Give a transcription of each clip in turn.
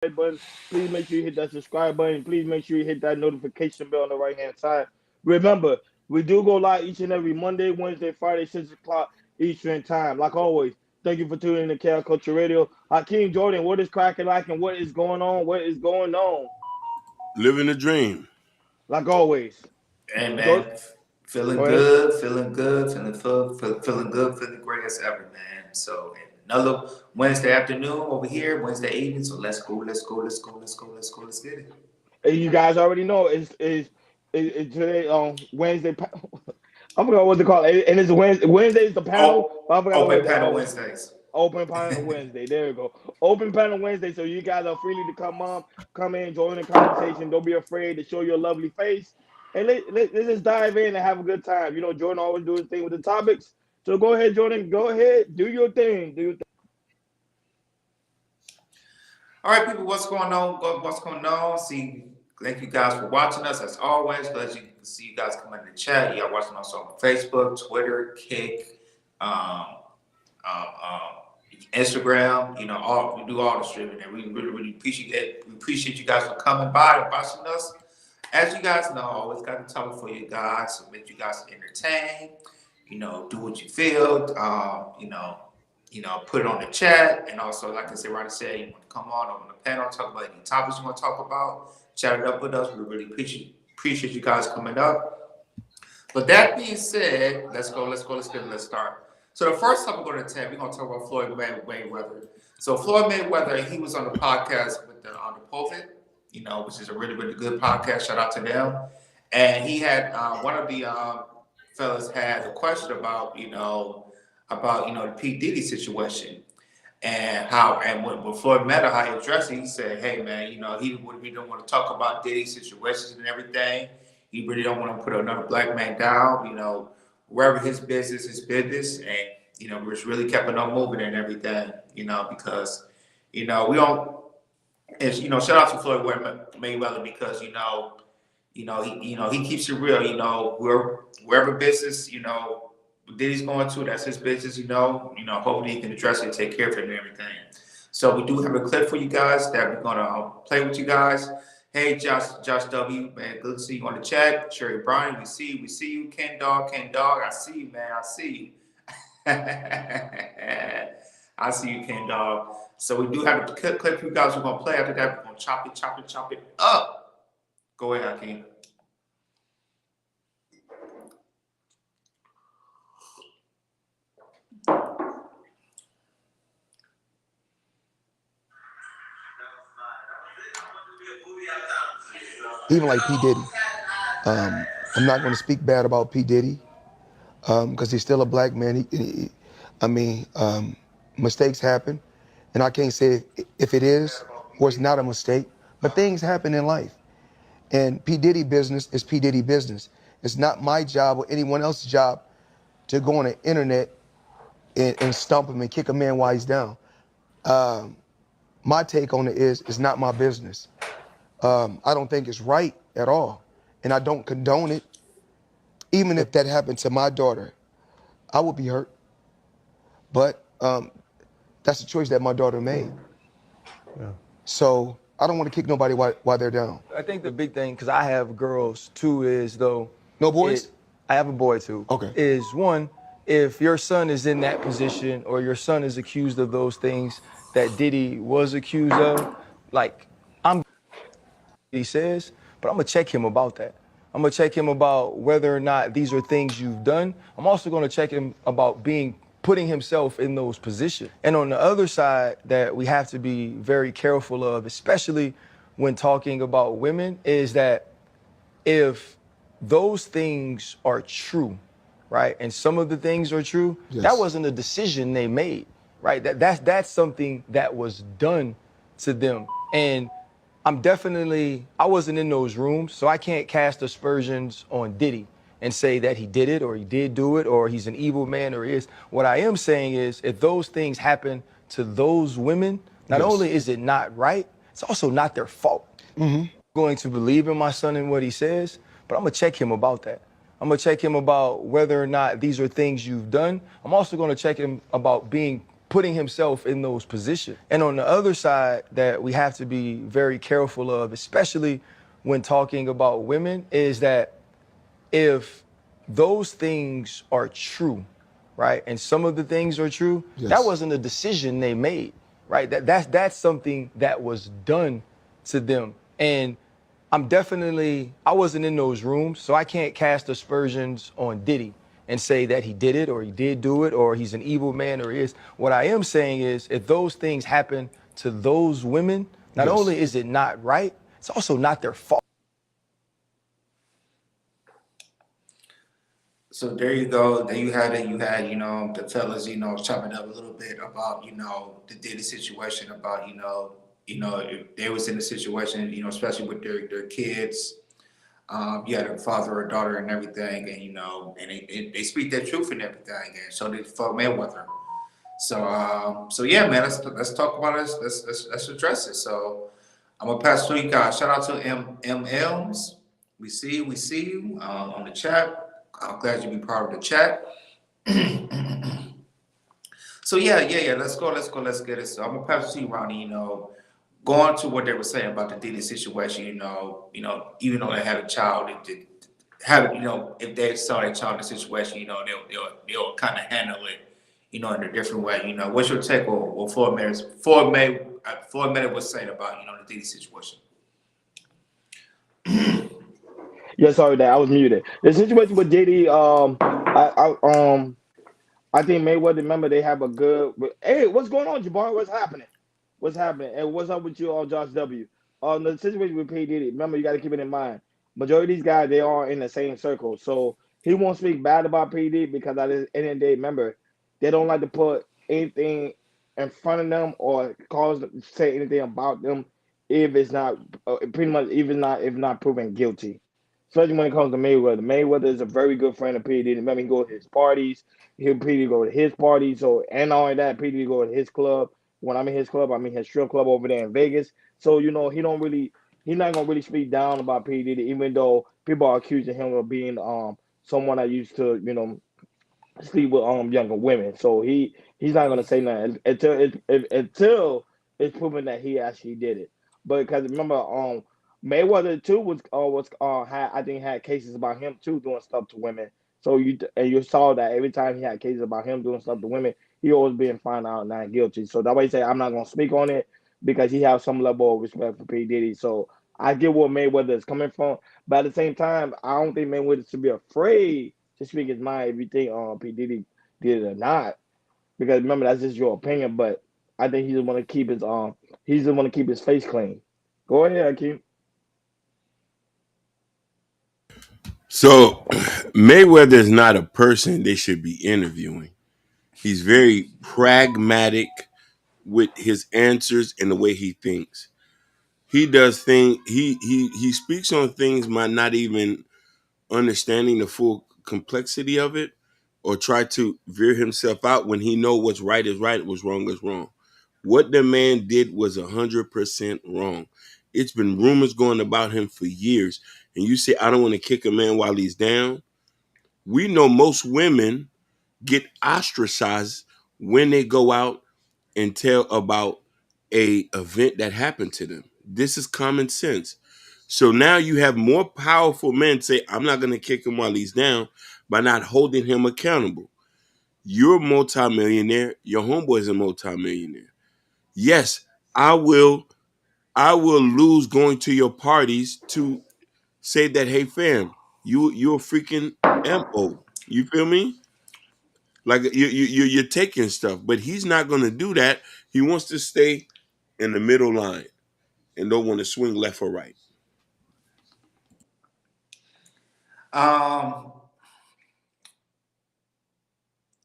button. Please make sure you hit that subscribe button. Please make sure you hit that notification bell on the right hand side. Remember, we do go live each and every Monday, Wednesday, Friday, 6 o'clock Eastern time. Like always, thank you for tuning in to Chaos Culture Radio. Hakeem Jordan, what is cracking like and what is going on? What is going on? Living the dream. Like always. Hey Jordan, man, feeling go ahead. good, feeling good, feeling good, feeling great as ever, man. So another Wednesday afternoon over here, Wednesday evening. So let's go, let's go, let's go, let's go, let's go, let's get it. And you guys already know it's today Wednesday. I forgot what they call it. And it's Wednesday. Wednesday is the panel. Oh, But I forgot open what panel Wednesdays. Open panel Wednesday. There you go. Open panel Wednesday. So you guys are freely to come on, come in, join the conversation. Don't be afraid to show your lovely face. And let's just dive in and have a good time. You know, Jordan always do his thing with the topics. So go ahead, Jordan. Go ahead. Do your thing. Do your thing. All right, people, what's going on? What's going on? See, thank you guys for watching us as always. Glad you can see you guys come in the chat. Y'all watching us on Facebook, Twitter, Kick, um, um, um, Instagram. You know, we do all the streaming, and we really appreciate it. We appreciate you guys for coming by and watching us. As you guys know, I always got the topic for you guys to make you guys entertain. You know, do what you feel. Put it on the chat, and also, like I said, Ronnie said, you want to come on the panel, talk about any topics you want to talk about, chat it up with us. We really appreciate you guys coming up. But that being said, let's start. So the first topic we're going to take, we're going to talk about Floyd Mayweather. So Floyd Mayweather, he was on the podcast with the Povet, which is a really, really good podcast. Shout out to them. And he had one of the fellas had a question about the P. Diddy situation and when Floyd met her, how he addressed it, he said, hey man, he really don't want to talk about Diddy situations and everything. He really don't want to put another black man down, wherever his business, and, we're really kept it on moving and everything, because, we don't, and, shout out to Floyd Mayweather because, he keeps it real, wherever business, Diddy's going to, that's his business, hopefully he can address it and take care of it and everything. So we do have a clip for you guys that we're gonna play with you guys. Hey, Josh W, man, good to see you on the chat. Sherry Bryan, we see you. Ken Dog, I see you, man, I see you. I see you, Ken Dog. So we do have a clip for you guys we're gonna play. After that, we're gonna chop it up. Go ahead, Hakeem. Even like P. Diddy. I'm not going to speak bad about P. Diddy because he's still a black man. Mistakes happen, and I can't say if it is or it's not a mistake, but things happen in life. And P. Diddy business is P. Diddy business. It's not my job or anyone else's job to go on the internet and stump him and kick a man while he's down. My take on it is it's not my business. I don't think it's right at all, and I don't condone it. Even if that happened to my daughter, I would be hurt. But that's a choice that my daughter made. Yeah. So I don't want to kick nobody while they're down. I think the big thing, because I have girls too, is though. No boys? I have a boy too. Okay. Is one, if your son is in that position or your son is accused of those things that Diddy was accused of, like, he says, but I'm gonna check him about that. I'm gonna check him about whether or not these are things you've done. I'm also gonna check him about putting himself in those positions. And on the other side that we have to be very careful of, especially when talking about women, is that if those things are true, right? And some of the things are true, yes. That wasn't a decision they made, right? That's something that was done to them. And I wasn't in those rooms, so I can't cast aspersions on Diddy and say that he did it or he did do it or he's an evil man or he is. What I am saying is if those things happen to those women, not only is it not right, it's also not their fault. Mm-hmm. I'm going to believe in my son and what he says, but I'm gonna check him about that. I'm gonna check him about whether or not these are things you've done. I'm also gonna check him about putting himself in those positions. And on the other side that we have to be very careful of, especially when talking about women, is that if those things are true, right, and some of the things are true, that Yes. wasn't a decision they made, right? That's something that was done to them. And I wasn't in those rooms, so I can't cast aspersions on Diddy and say that he did it or he did do it or he's an evil man or he is. What I am saying is if those things happen to those women, not Yes. only is it not right, it's also not their fault. So there you go. There you had it. You had, the fellas, chopping up a little bit about, the Diddy situation, about, if they was in a situation, especially with their kids. You had a father or daughter and everything, and and they speak their truth and everything, and so did Floyd Mayweather. So yeah, man, let's talk about it. Let's address it. So I'm gonna pass to you guys. Shout out to M Elms. We see you on the chat. I'm glad you be part of the chat. So yeah. Let's get it. So I'm gonna pass it to you, Ronnie. Going to what they were saying about the Diddy situation. Even though they had a child, have if they saw their child in a situation, they'll kind of handle it, in a different way. What's your take on what Floyd Mayweather was saying about the Diddy situation? Yeah, sorry that I was muted. The situation with Diddy, I think Mayweather. Remember, they have a good. Hey, what's going on, Jabbar? What's happening? What's happening? And what's up with you, Josh W? The situation with P Diddy. Remember, you got to keep it in mind. Majority of these guys, they are in the same circle. So he won't speak bad about P Diddy because at the end of the day, remember, they don't like to put anything in front of them or say anything about them if it's not pretty much even not if not proven guilty. Especially when it comes to Mayweather. Mayweather is a very good friend of P Diddy. Remember, he go to his parties. He'll P Diddy go to his parties. So and all of that, P Diddy go to his club. When I'm in his club, I mean his strip club over there in Vegas. So he's not gonna really speak down about P Diddy, even though people are accusing him of being someone that used to sleep with younger women. So he's not gonna say nothing until it's proven that he actually did it. But because remember Mayweather too had I think had cases about him too doing stuff to women. So you saw that every time he had cases about him doing stuff to women, he always being found out not guilty. So that way he say I'm not gonna speak on it because he has some level of respect for P Diddy. So I get where Mayweather is coming from, but at the same time, I don't think Mayweather should be afraid to speak his mind if you think P Diddy did it or not. Because remember that's just your opinion, but I think he just want to keep his face clean. Go ahead, Akeem. So Mayweather is not a person they should be interviewing. He's very pragmatic with his answers and the way he thinks. He does things. He speaks on things might not even understanding the full complexity of it, or try to veer himself out when he know what's right is right, what's wrong is wrong. What the man did was 100% wrong. It's been rumors going about him for years, and you say I don't want to kick a man while he's down. We know most women get ostracized when they go out and tell about a event that happened to them. This is common sense. So now you have more powerful men say, I'm not going to kick him while he's down by not holding him accountable. You're a multimillionaire. Your homeboy's a multimillionaire. Yes, I will lose going to your parties to say that, hey fam, you're a freaking MO. You feel me? Like you're taking stuff, but he's not going to do that. He wants to stay in the middle line and don't want to swing left or right. Um,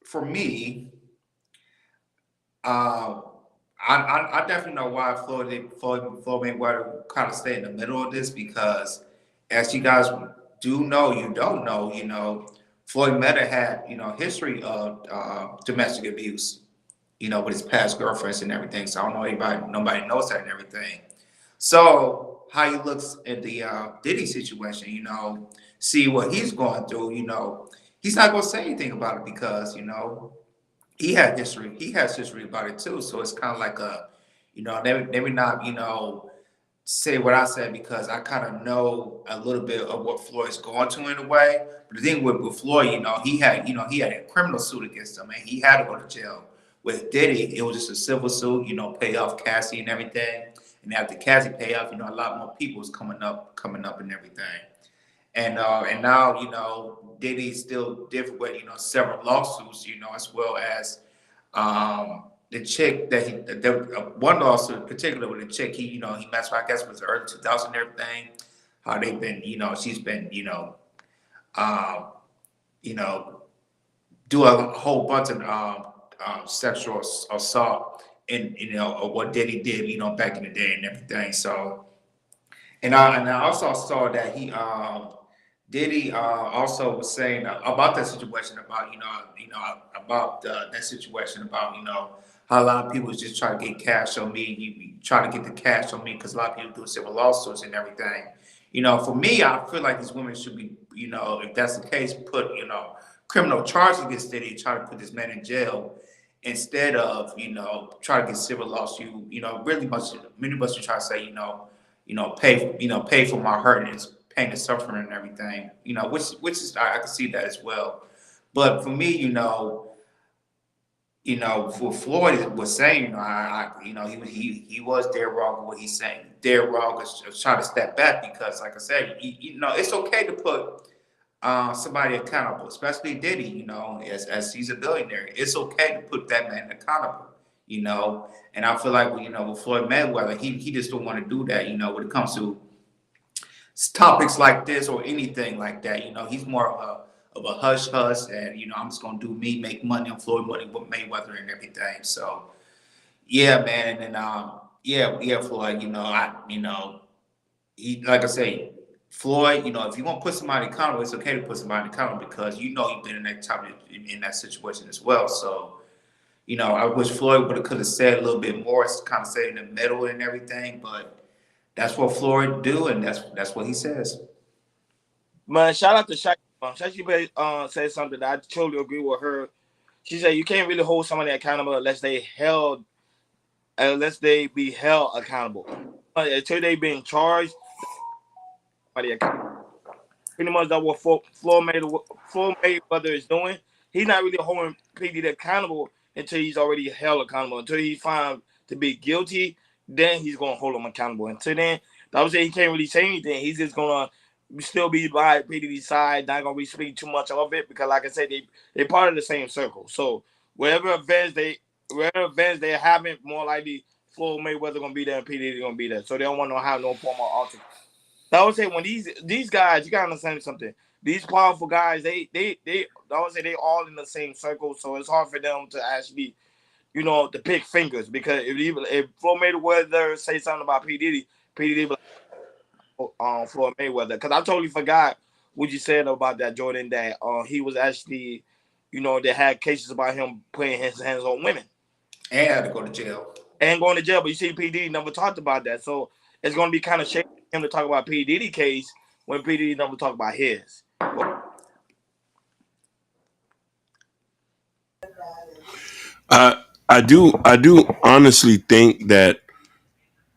for me, uh, I definitely know why Floyd Mayweather kind of stay in the middle of this because, as you guys do know, you don't know, Floyd Mayweather had history of domestic abuse, with his past girlfriends and everything. So I don't know nobody knows that and everything. So how he looks at the Diddy situation, see what he's going through, he's not gonna say anything about it because he had history. He has history about it too. So it's kind of like a, maybe not, say what I said because I kind of know a little bit of what Floyd's going to in a way. But the thing with Floyd, he had a criminal suit against him, and he had to go to jail. With Diddy, it was just a civil suit, pay off Cassie and everything. And after Cassie pay off, a lot more people was coming up and everything. And now, Diddy's still different with, several lawsuits, as well as the chick that one lawsuit in particular with the chick he messed with, I guess was early 2000 and everything. How they've been, she's been, um, you know, do a whole bunch of sexual assault and of what Diddy did, back in the day and everything. So and I also saw that he Diddy also was saying about that situation about about that situation about how a lot of people just try to get cash on me. You try to get the cash on me because a lot of people do civil lawsuits and everything. For me, I feel like these women should be if that's the case, put criminal charges against Diddy, try to put this man in jail instead of try to get civil lawsuit. Really much many of us should try to say pay for my hurt and pain and suffering and everything. Which is I can see that as well. But for me, what Floyd was saying, he was dead wrong with what he's saying. Dead wrong is try to step back because, like I said, it's okay to put somebody accountable, especially Diddy. As he's a billionaire, it's okay to put that man accountable. And I feel like with Floyd Mayweather, he just don't want to do that. When it comes to topics like this or anything like that, he's more of a hush hush, and I'm just gonna do me, make money on Floyd money with Mayweather and everything. So yeah, man, and yeah, Floyd, he like I say, Floyd, if you want to put somebody accountable, it's okay to put somebody accountable because you've been in that type of, in that situation as well. So I wish Floyd could have said a little bit more. It's kind of say in the middle and everything, but that's what Floyd do, and that's what he says. Man, shout out to Shaq. Shaq said something that I totally agree with her. She said you can't really hold somebody accountable unless they be held accountable. Until they being charged, somebody accountable. Pretty much that's what Floyd Mayweather is doing. He's not really holding PD accountable until he's already held accountable. Until he's found to be guilty, then he's gonna hold him accountable. Until then, I would say he can't really say anything. He's just gonna still be by PD's side, not gonna be speaking too much of it because, like I said, they part of the same circle. So wherever events they happen, more likely Floyd Mayweather gonna be there and PD gonna be there. So they don't want to have no form of alter. I would say when these guys, you gotta understand something. These powerful guys, I would say they all in the same circle, so it's hard for them to actually, to pick fingers because if Floyd Mayweather say something about P Diddy be like, Floyd Mayweather, because I totally forgot what you said about that Jordan that he was actually, they had cases about him putting his hands on women And had to go to jail. and going to jail, but you see P Diddy never talked about that, so it's gonna be kind of shady for him to talk about P Diddy case when P Diddy never talk about his. I do honestly think that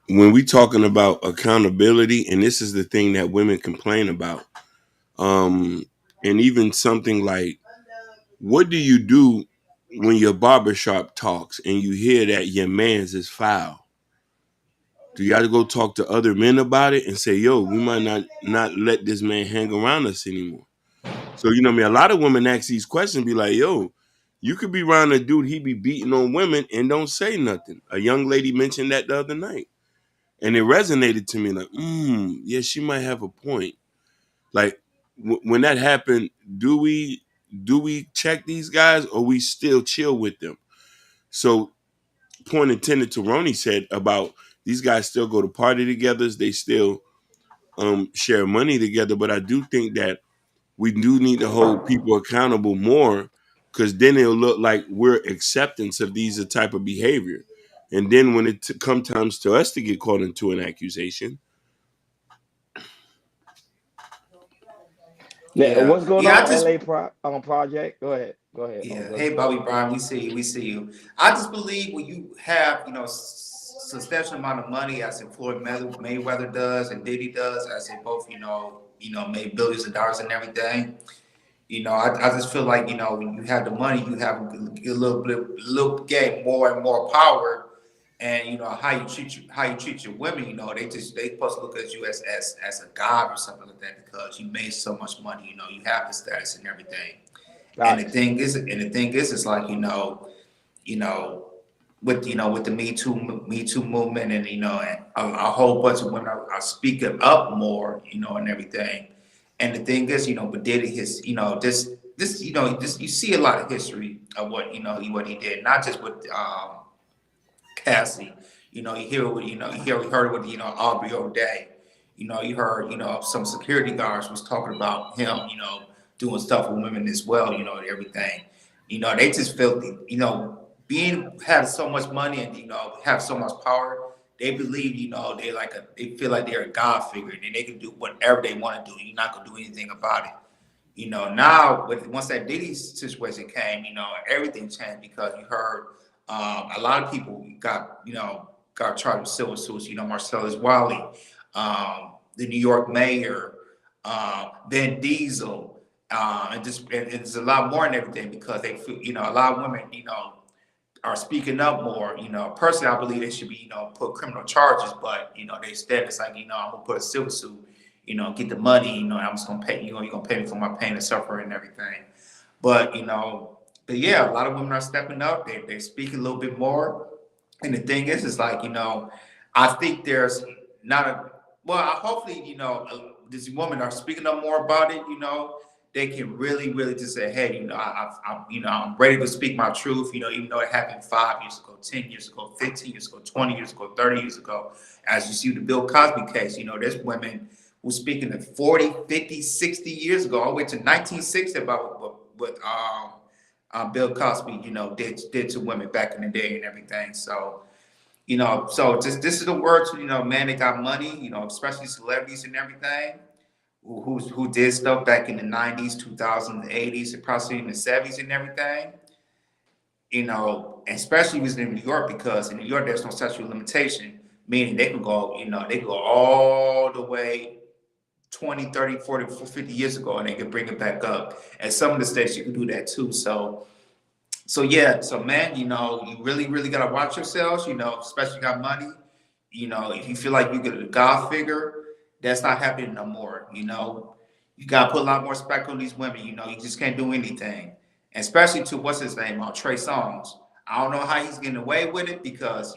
when we talking about accountability, and this is the thing that women complain about, and even something like, what do you do when your barbershop talks and you hear that your man's is foul? Do you got to go talk to other men about it and say, yo, we might not let this man hang around us anymore? So, I mean, a lot of women ask these questions, be like, yo, you could be around a dude, he be beating on women and don't say nothing. A young lady mentioned that the other night. And it resonated to me like, yeah, she might have a point. Like when that happened, do we check these guys or we still chill with them? So point intended to Ronnie said about these guys still go to party together, they still share money together, but I do think that we do need to hold people accountable more because then it'll look like we're acceptance of these type of behavior. And then when it comes times to us to get caught into an accusation. Yeah, Yeah, what's going yeah. I on, just LA project? Go ahead. Go ahead. Yeah. Go Hey, ahead. Bobby Brown, we see you. We see you. I just believe when you have, substantial amount of money, as in Floyd Mayweather does and Diddy does, as they both, made billions of dollars and everything. I just feel like, when you have the money, you have a little get more and more power. And how you treat your women, they supposed to look at you as a god or something like that because you made so much money, you have the status and everything. Facts. And the thing is, it's like you know, with the Me Too movement, and and a whole bunch of women are speaking up more, and everything. And the thing is, but did his, this you see a lot of history of what what he did, not just with Cassie. You hear what you heard with Aubrey O'Day. You heard some security guards was talking about him, doing stuff with women as well, and everything. They just felt being have so much money and have so much power. They believe they feel like they're a god figure and they can do whatever they want to do. You're not gonna do anything about it. Now once that Diddy situation came, everything changed because you heard a lot of people got charged with civil suits. Marcellus Wiley, the New York mayor, Vin Diesel, and it's a lot more and everything because they feel a lot of women are speaking up more. Personally, I believe they should be put criminal charges, but they instead it's like I'm gonna put a civil suit. Get the money. I'm just gonna pay. You're gonna pay me for my pain and suffering and everything. But but yeah, a lot of women are stepping up. They speak a little bit more. And the thing is like I think there's not a well. Hopefully, these women are speaking up more about it. They can really, really just say, hey, I'm ready to speak my truth. Even though it happened 5 years ago, 10 years ago, 15 years ago, 20 years ago, 30 years ago. As you see the Bill Cosby case, there's women who speaking of 40, 50, 60 years ago, all the way to 1960 about what Bill Cosby, did to women back in the day and everything. So, so this is the word to, man, they got money, especially celebrities and everything who did stuff back in the 90s, 2000s, 80s, and possibly in the 70s and everything. Especially was in New York because in New York there's no statute of limitation, meaning they can go, they can go all the way 20, 30, 40, 50 years ago and they can bring it back up. And some of the states you can do that too. So yeah, so man, you really, really gotta watch yourselves, especially you got money. If you feel like you get a God figure, that's not happening no more. You gotta put a lot more respect on these women, you just can't do anything. Especially to what's his name, Trey Songz. I don't know how he's getting away with it because,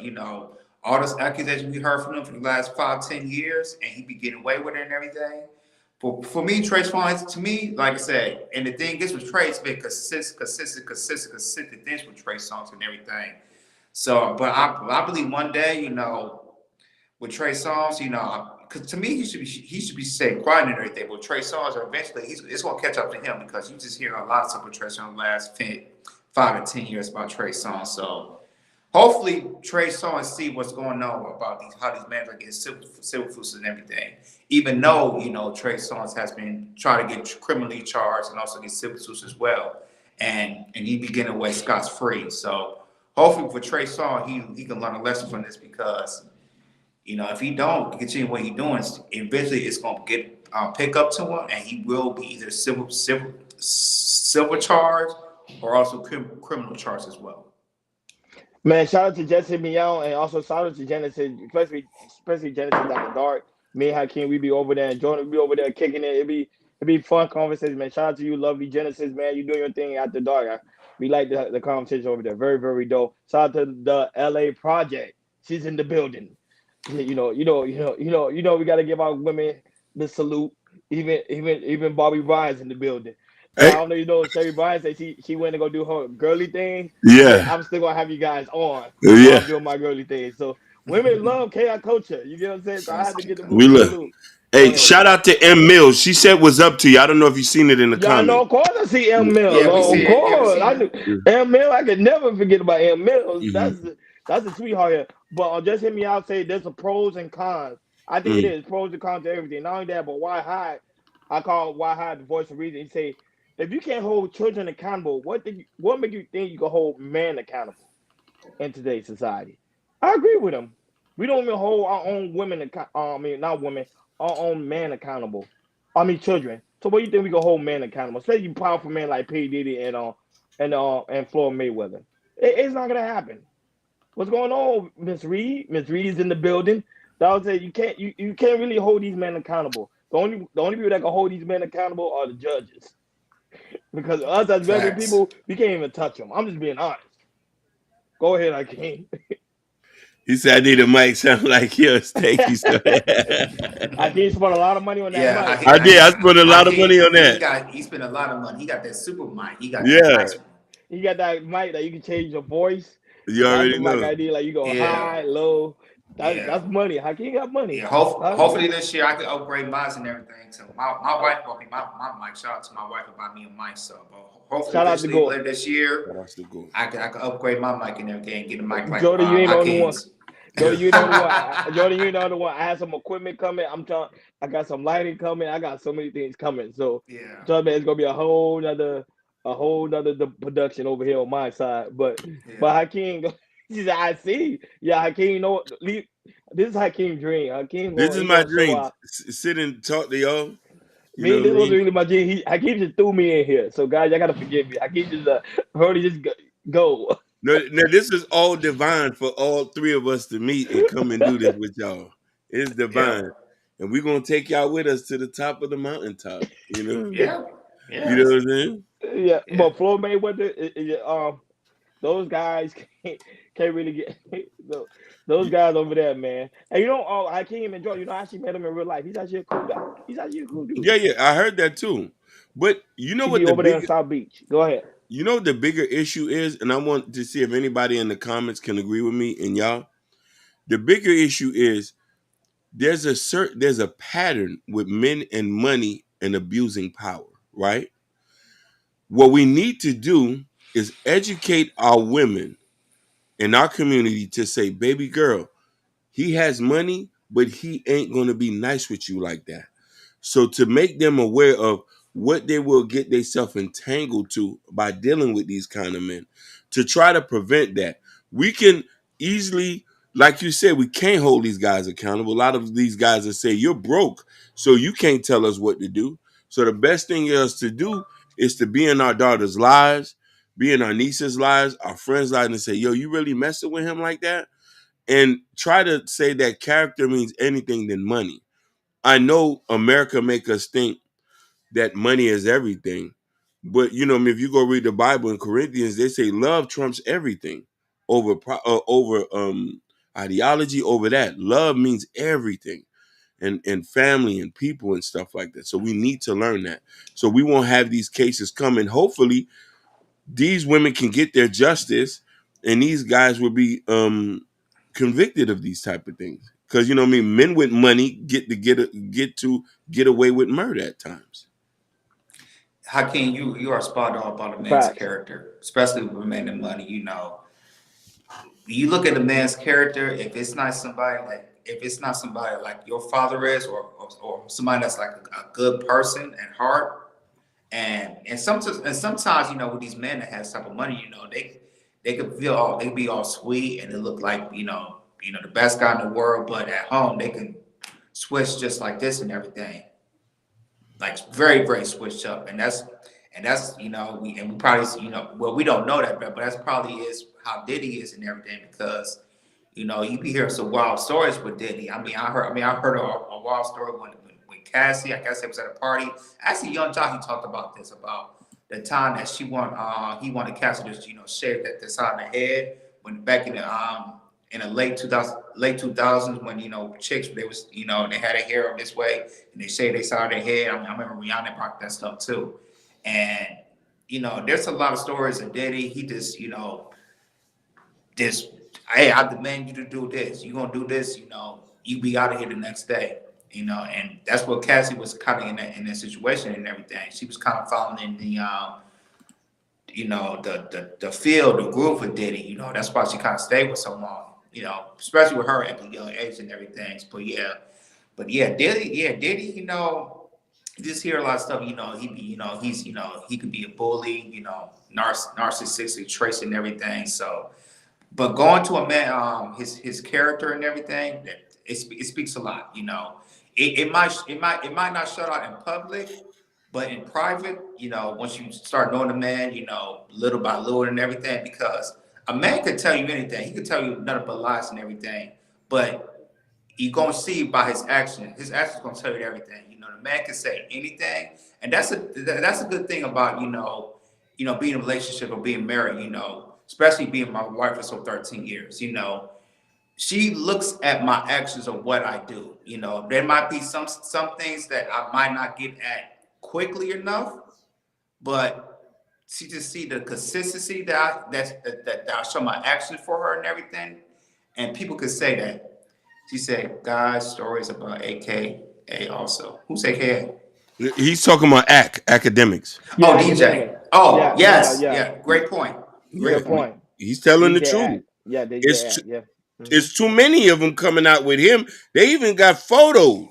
all those accusations we heard from him for the last 5, 10 years, and he be getting away with it and everything. But for me, Trey Songz, to me, like I said, and the thing is with Trey, it's been consistent things with Trey Songz and everything. So, but I believe one day, with Trey Songz, because to me he should be staying quiet and everything. But Trey Songz, eventually, it's gonna catch up to him because you just hear a lot of stuff with Trey Songz in the last 5 to 10 years about Trey Songz. So hopefully Trey Songz see what's going on about how these men are getting civil suits and everything. Even though Trey Songz has been trying to get criminally charged and also get civil suits as well, and he be getting away scot free. So hopefully for Trey Songz, he can learn a lesson from this because if he don't continue what he's doing, eventually it's gonna get pick up to him, and he will be either civil charge or also criminal charge as well. Man, shout out to Jesse Meow and also shout out to Genesis, especially Genesis After Dark. Me and Hakeem, we be over there and Jordan, we be over there kicking it. It be fun conversation, man. Shout out to you, lovely Genesis, man. You doing your thing after dark. We like the conversation over there. Very, very dope. Shout out to the LA Project. She's in the building. We gotta give our women the salute. Even Bobby Bryant's in the building. But I Hey, don't know, Sherry Bryant said she went to go do her girly thing. She said, yeah, I'm still gonna have you guys on while yeah. I'm doing my girly thing. So women love chaos culture. You get what I'm saying? So I had to get the We movie look. salute. Go Hey, ahead. shout out to M Mills. She said what's up to you. I don't know if you seen it in the Yeah, I know. comment. Of course, I see M Mill. Yeah, we Oh, see of it. Yeah, we course, see I it. knew M Mill. I could never forget about M Mills. Mm-hmm. That's a sweetheart here. But just hear me out. Say there's a pros and cons. I think it Mm. is pros and cons to everything. Not only that, but why hide? I call why hide the voice of reason. He say if you can't hold children accountable, what make you think you can hold men accountable in today's society? I agree with him. We don't even hold our own women, I mean, not women, our own men accountable. I mean, children. So what do you think we can hold men accountable? Say you powerful men like P Diddy and Floyd Mayweather. It's not gonna happen. What's going on, Miss Reed? Miss Reed is in the building. So I would say you can't really hold these men accountable. The only people that can hold these men accountable are the judges. Because us as regular Facts. people, we can't even touch them. I'm just being honest. Go ahead, I can't. He said I need a mic sound like yours. Thank you, sir. I can't spend a lot of money on that Yeah, mic. I did. I spent a lot of Hakeem, money on yeah, that. he spent a lot of money. He got that super mic. He got that Yeah, nice one. You got that mic that you can change your voice. you That's the already mic know. I need. Like you go Yeah, high, low. yeah. That's money. How can you got money? Yeah, Huh? hopefully this year I can upgrade mine and everything. So my wife bought me my mic. Shout out to my wife and buy me a mic. So hopefully Shout out to eventually Go. later this year That's the goal. I can upgrade my mic and everything and get a mic like Jordan, you ain't the only one. Hakeem's. Jordan, you ain't the only one. Jordan, you ain't the only one. I have some equipment coming. I got some lighting coming. I got so many things coming. So Yeah, trust me, it's gonna be a whole nother production over here on my side. But yeah. Hakeem, he said, I see. Yeah, Hakeem, this is Hakeem's dream. Hakeem This going is he my gonna show dream. out. Sit and talk to y'all. You know Me, what I this wasn't mean? really my dream. Hakeem just threw me in here. So guys, y'all gotta forgive me. Hakeem just heard he just go. No, no, this is all divine for all three of us to meet and come and do this with y'all. It's Yeah, divine. And we're gonna take y'all with us to the top of the mountaintop. yeah, You yeah, know what I'm saying? Yeah, yeah. but Floyd Mayweather, those guys can't really get those guys over there, man. And I can't even enjoy. I actually met him in real life. He's actually a cool guy. He's actually a cool dude. Yeah, yeah, I heard that too. But He be over there in South Beach. Go ahead. the bigger issue is, and I want to see if anybody in the comments can agree with me and y'all. The bigger issue is there's a pattern with men and money and abusing power, right? What we need to do is educate our women in our community to say, baby girl, he has money, but he ain't gonna be nice with you like that. So to make them aware of what they will get themselves entangled to by dealing with these kind of men, to try to prevent that, we can easily, like you said, we can't hold these guys accountable. A lot of these guys will say, you're broke, so you can't tell us what to do. So the best thing is to do is to be in our daughters' lives, be in our nieces' lives, our friends' lives, and say, yo, you really messing with him like that? And try to say that character means anything than money. I know America make us think that money is everything, but I mean, if you go read the Bible in Corinthians, they say love trumps everything over ideology. Over that, love means everything, and family and people and stuff like that. So we need to learn that, so we won't have these cases coming. Hopefully, these women can get their justice, and these guys will be convicted of these type of things. Because what I mean, men with money get away with murder at times. Hakeem, you are spot on about a man's Facts. character, especially with men and money. You look at the man's character. If it's not somebody like your father is, or somebody that's like a good person at heart, and sometimes with these men that have type of money, they could they can be all sweet and they look like the best guy in the world, but at home they can switch just like this and everything, like very very switched up, and that's we probably well, we don't know that, but that's probably is how Diddy is and everything, because you be hearing some wild stories with Diddy. I heard a wild story when Cassie, I guess it was at a party. Actually, Young Jockey talked about this, about the time that he wanted Cassie to shave that this side of the head, when back in the late 2000s, when chicks, they was they had their hair up this way and they shaved their side of their head. I remember Rihanna brought that stuff too, and there's a lot of stories of Diddy. He just this, hey, I demand you to do this. You gonna do this, you be out of here the next day. And that's what Cassie was kind of in that situation and everything. She was kind of following in the field, the groove of Diddy. That's why she kind of stayed with so long. Especially with her at the young age and everything. But yeah, Diddy. you just hear a lot of stuff. He could be a bully. Narcissistic traits and everything. So, but going to a man, his character and everything, it speaks a lot. It might not shut out in public, but in private, once you start knowing the man, little by little and everything, because a man could tell you anything. He could tell you nothing but lies and everything, but you're gonna see by his action. His action's gonna tell you everything. The man can say anything, and that's a good thing about being in a relationship or being married. Especially being my wife for 13 years. She looks at my actions of what I do. There might be some things that I might not get at quickly enough, but she just see the consistency that I show my actions for her and everything, and people could say that. She said, "God's stories about AKA also." Who's AKA? He's talking about academics. Oh, Yeah, DJ. academic. Oh, Yeah, yeah, yes, yeah. yeah. Great point. Yeah, Great Good point. point. he's telling the DJ truth. Act. Yeah, DJ It's Act. Yeah. Hmm. it's too many of them coming out with him. They even got photos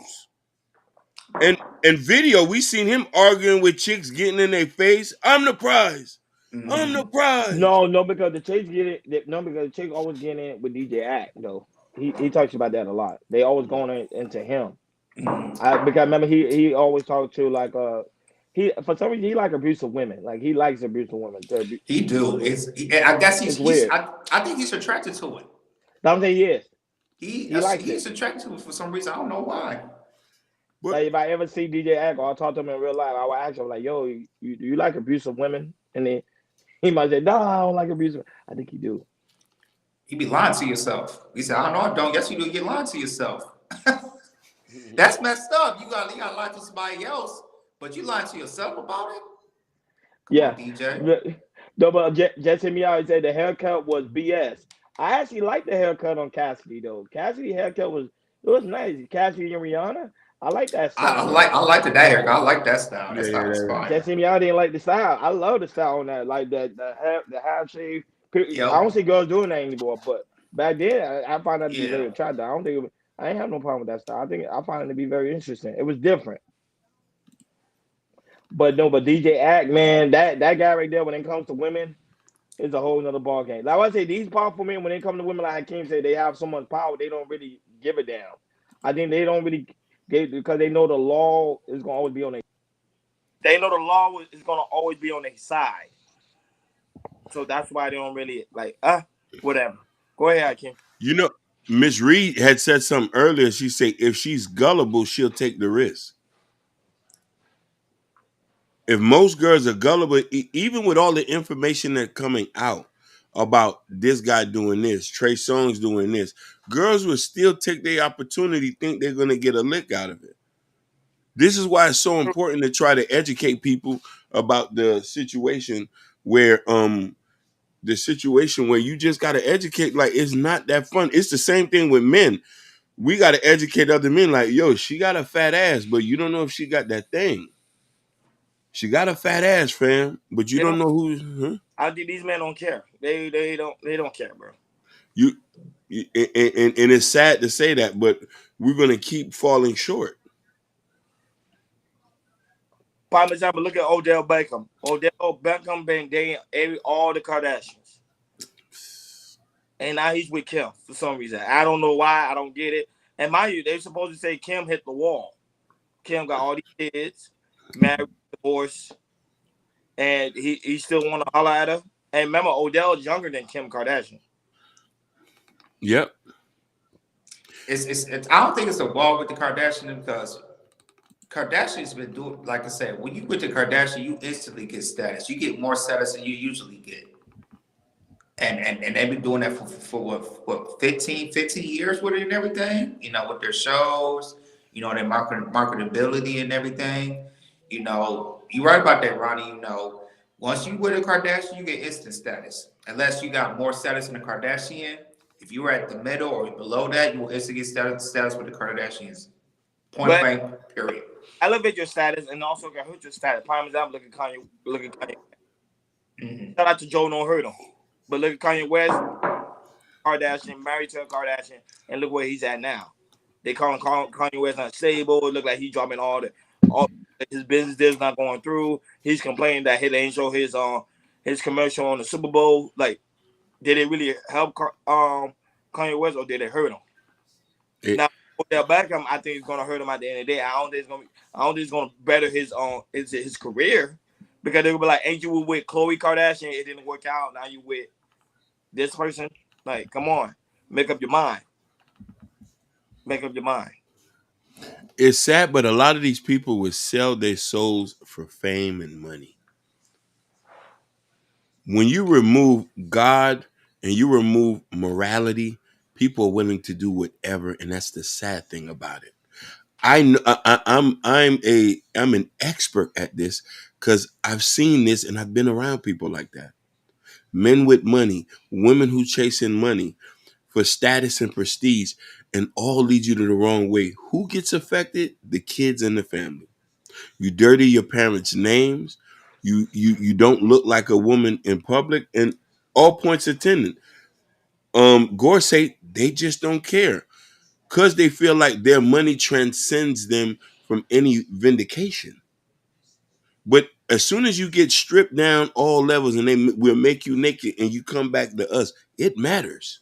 and video. We seen him arguing with chicks, getting in their face. I'm the prize. I'm the Mm-hmm. prize. No, no, because the chicks get it. No, because the chicks always get in with DJ Act though. He talks about that a lot. They always going into him. Because I remember he always talked to like he for some reason he like abusive women. Like he likes abusive women. He do. I guess It's weird. I think he's attracted to it. Don't think he is. He He likes he's it. attracted to it for some reason. I don't know why. But Like if I ever see DJ Act or I talk to him in real life, I will ask him like, "Yo, do you like abusive women?" And then he might say, "No, I don't like abusive." I think he do. You be lying to yourself. He said, "I don't know. I don't. Yes, you do. Get lying to yourself." That's messed up. You got to lie to somebody else, but you lying to yourself about it. Come on, Yeah. DJ. No, but just hit me out and say the haircut was BS. I actually like the haircut on Cassidy though. Cassidy haircut was nice. Cassidy and Rihanna. I like that I style. like I like the haircut. I like that style. That style is yeah. fire. Jesse me, I didn't like the style. I love the style on that, like the half shave. I don't Yep. see girls doing that anymore, but back then I find that to be Yeah. very attractive. I don't think I ain't have no problem with that style. I find it to be very interesting. It was different, but no, but DJ Act, man, that guy right there when it comes to women is a whole nother ball game. Like I say, these powerful men when they come to women, like Hakeem said, they have so much power they don't really give a damn. I think they don't really because they know the law is gonna always be on their. They know the law is gonna always be on their side. So that's why they don't really like whatever. Go ahead, Hakeem. You know, Miss Reed had said something earlier. She said if she's gullible, she'll take the risk. If most girls are gullible, even with all the information that's coming out about this guy doing this, Trey Songz doing this, girls will still take their opportunity, think they're gonna get a lick out of it. This is why it's so important to try to educate people about where the situation where you just got to educate. Like it's not that fun. It's the same thing with men. We got to educate other men. Like, yo, she got a fat ass, but you don't know if she got that thing. She got a fat ass, fam, but you They don't don't. know who. Huh? I think these men don't care. They don't care, bro. You, and it's sad to say that, but we're gonna keep falling short. Prime example, look at Odell Beckham. Odell Beckham been dating all the Kardashians. And now he's with Kim for some reason. I don't know why. I don't get it. And mind you, they're supposed to say Kim hit the wall. Kim got all these kids, married, divorced, and he still want to holler at her. And remember, Odell's younger than Kim Kardashian. Yep. I don't think it's a wall with the Kardashian because Kardashian's been doing, like I said, when you with the Kardashian, you instantly get status. You get more status than you usually get. And they've been doing that for what 15 years with it and everything, with their shows, their marketability and everything. You're right about that, Ronnie. Once you with a Kardashian, you get instant status. Unless you got more status than a Kardashian. If you were at the middle or below that, you will instantly get status with the Kardashians. Point blank, period. Elevate your status and also can hurt your status. Prime example, look at Kanye. Mm-hmm. Shout out to Joe, don't hurt him. But look at Kanye West, Kardashian, married to a Kardashian, and look where he's at now. They call him Kanye West unstable. It look like he's dropping all his business is not going through. He's complaining that he didn't show his commercial on the Super Bowl. Like, did it really help Kanye West or did it hurt him? It, Now, Odell Beckham, I think it's gonna hurt him at the end of the day. I don't think it's gonna better his career because they'll be like, ain't you with Khloe Kardashian? It didn't work out. Now you with this person. Like, come on, make up your mind. Make up your mind. it's sad, but a lot of these people would sell their souls for fame and money. When you remove God and you remove morality, people are willing to do whatever, and that's the sad thing about it. I'm an expert at this because I've seen this and I've been around people like that. Men with money, women who chasing money for status and prestige, and all lead you to the wrong way. Who gets affected? The kids and the family. You dirty your parents' names. You don't look like a woman in public, and all points attendant. Gore say they just don't care because they feel like their money transcends them from any vindication. But as soon as you get stripped down all levels and they will make you naked and you come back to us, it matters.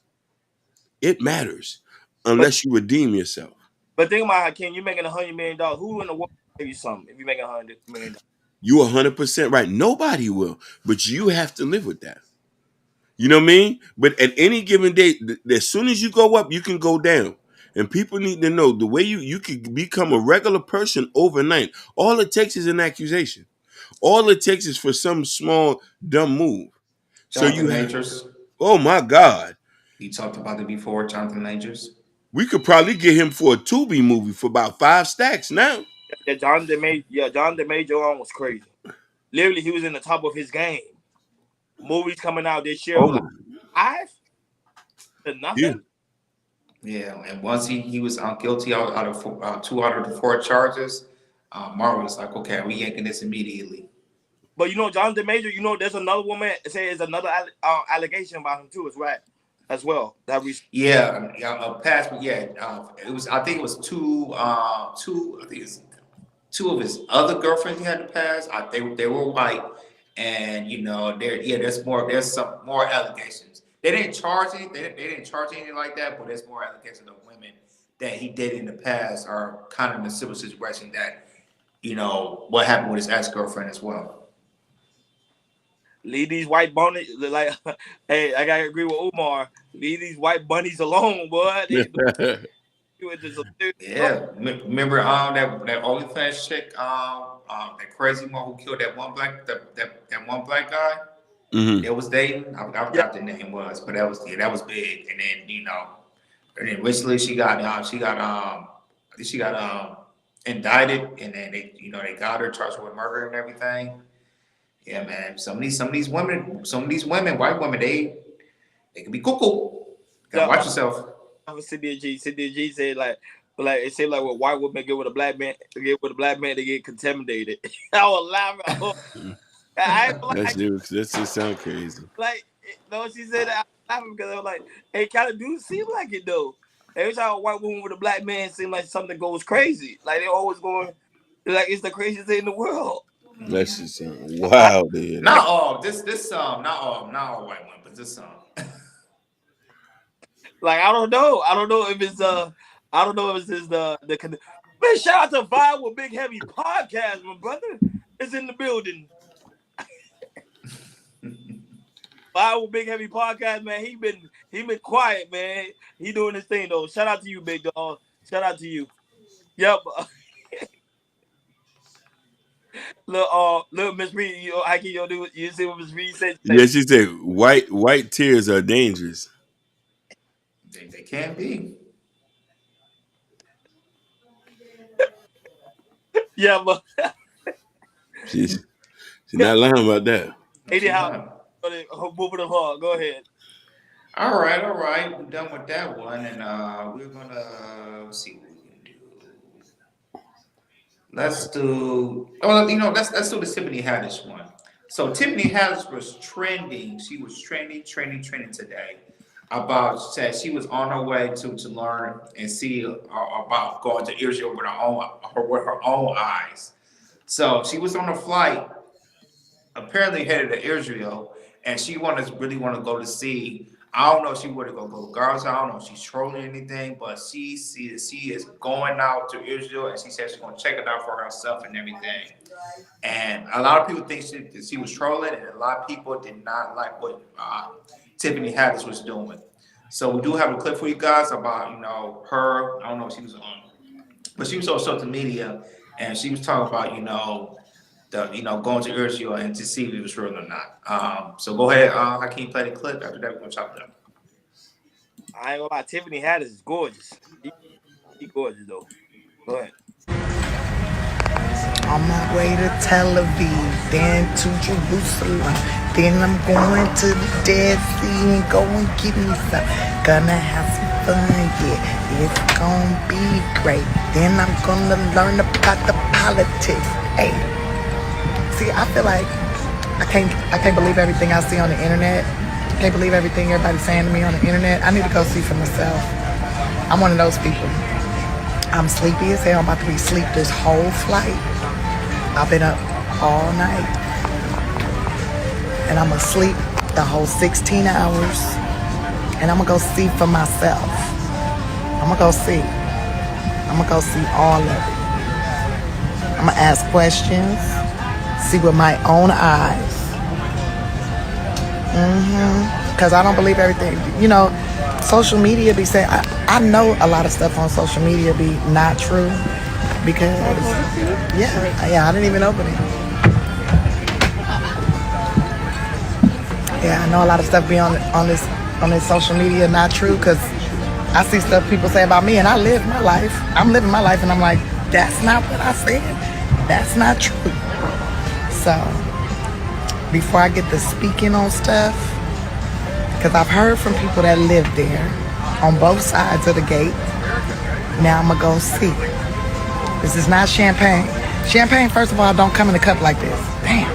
It matters But unless you redeem yourself. think about how Ken, you're making $100 million. Who in the world will give you something if you make $100 million? You 100% right. Nobody will, but you have to live with that. You know what I mean? But at any given day, as soon as you go up, you can go down. And people need to know the way you can become a regular person overnight. All it takes is an accusation. All it takes is for some small dumb move. So Jonathan you, Majors. oh my God, He talked about it before, Jonathan Majors. we could probably get him for a Tubi movie for about 5 stacks now. John DeMajor on was crazy. Literally, he was in the top of his game. Movies coming out this year, like Oh, five to yeah. nothing. Yeah, and once he was guilty out of 2 out of the 4 charges, Marvel was like, okay, we yanking this immediately. But John DeMajor, there's another woman say there's another allegation about him too, as well. That we Yeah, past, but yeah, it was. I think it was two. I think it's two of his other girlfriends he had in the past. They were white, and there's some more allegations. They didn't charge anything. They didn't charge anything like that, but there's more allegations of women that he did in the past are kind of in a civil situation that what happened with his ex girlfriend as well. leave these white bunnies like. Hey, I gotta agree with Umar. Leave these white bunnies alone, boy. They do it to some serious stuff. Yeah, remember that OnlyFans chick, that crazy one who killed that one black guy Hmm. that was dating. I Yeah, forgot the name was, but that was big. And then and then recently she got indicted, and then they got her charged with murder and everything. Yeah, man. Some of these women, white women, they can be cuckoo. Gotta yeah. watch yourself. Cynthia G. Cynthia G said like it said like what white women get with a black man, they get contaminated. I was laughing. I ain't gonna lie, That just sound crazy. like no, she said that I was laughing because I was like, hey, kind of do seem like it though. Every time a white woman with a black man seems like something goes crazy. Like they're always going like it's the craziest thing in the world. That just sound I, wild to hear that. Not all not all white women, but this like I don't know. I don't know if it's I don't know if it's just man, shout out to Vibe with Big Heavy Podcast, my brother. It's in the building. Vibe with Big Heavy Podcast, man. He been quiet, man. He doing his thing though. Shout out to you, big dog. Shout out to you. Yep. Look, Miss Reed, I can do it. You see what Miss Reed said? Yeah, she said white tears are dangerous. they can be. Yeah, but She's not lying about that. No, she's anyhow, not. moving along. Go ahead. All right, all right. We're done with that one, and we're gonna see what we can do. Let's do. Well, let's do the Tiffany Haddish one. So Tiffany Haddish was trending. She was trending today about said she was on her way to learn and see about going to Israel with her own eyes. So she was on a flight, apparently headed to Israel, and she really want to go to see. I don't know if she would go to Gaza. I don't know if she's trolling anything, but she is going out to Israel, and she said she's gonna check it out for herself and everything. And a lot of people think she was trolling, and a lot of people did not like what Tiffany Haddish was doing. So we do have a clip for you guys about her. I don't know if she was on, but she was on social media, and she was talking about going to Israel and to see if it was real or not. So go ahead, Hakeem, play the clip. After that, we're gonna chop it up. I ain't gonna lie, Tiffany Haddish is gorgeous. She gorgeous though. Go ahead. On my way to Tel Aviv, then to Jerusalem. Then I'm going to the Dead Sea and go and get me some. Gonna have some fun, yeah. It's gonna be great. Then I'm gonna learn about the politics. Hey, see, I feel like I can't believe everything I see on the internet. I can't believe everything everybody's saying to me on the internet. I need to go see for myself. I'm one of those people. I'm sleepy as hell. I'm about to be asleep this whole flight. I've been up all night. And I'm asleep the whole 16 hours. And I'm gonna go see for myself. I'm gonna go see. I'm gonna go see all of it. I'm gonna ask questions, see with my own eyes. Cause I don't believe everything. Social media be saying, I know a lot of stuff on social media be not true. Because, yeah, I didn't even open it. Yeah, I know a lot of stuff be on this social media not true, because I see stuff people say about me, and I live my life. I'm living my life, and I'm like, that's not what I said. That's not true. So, before I get to speaking on stuff, because I've heard from people that live there on both sides of the gate, now I'm going to go see. This is not champagne. Champagne, first of all, don't come in a cup like this. Damn.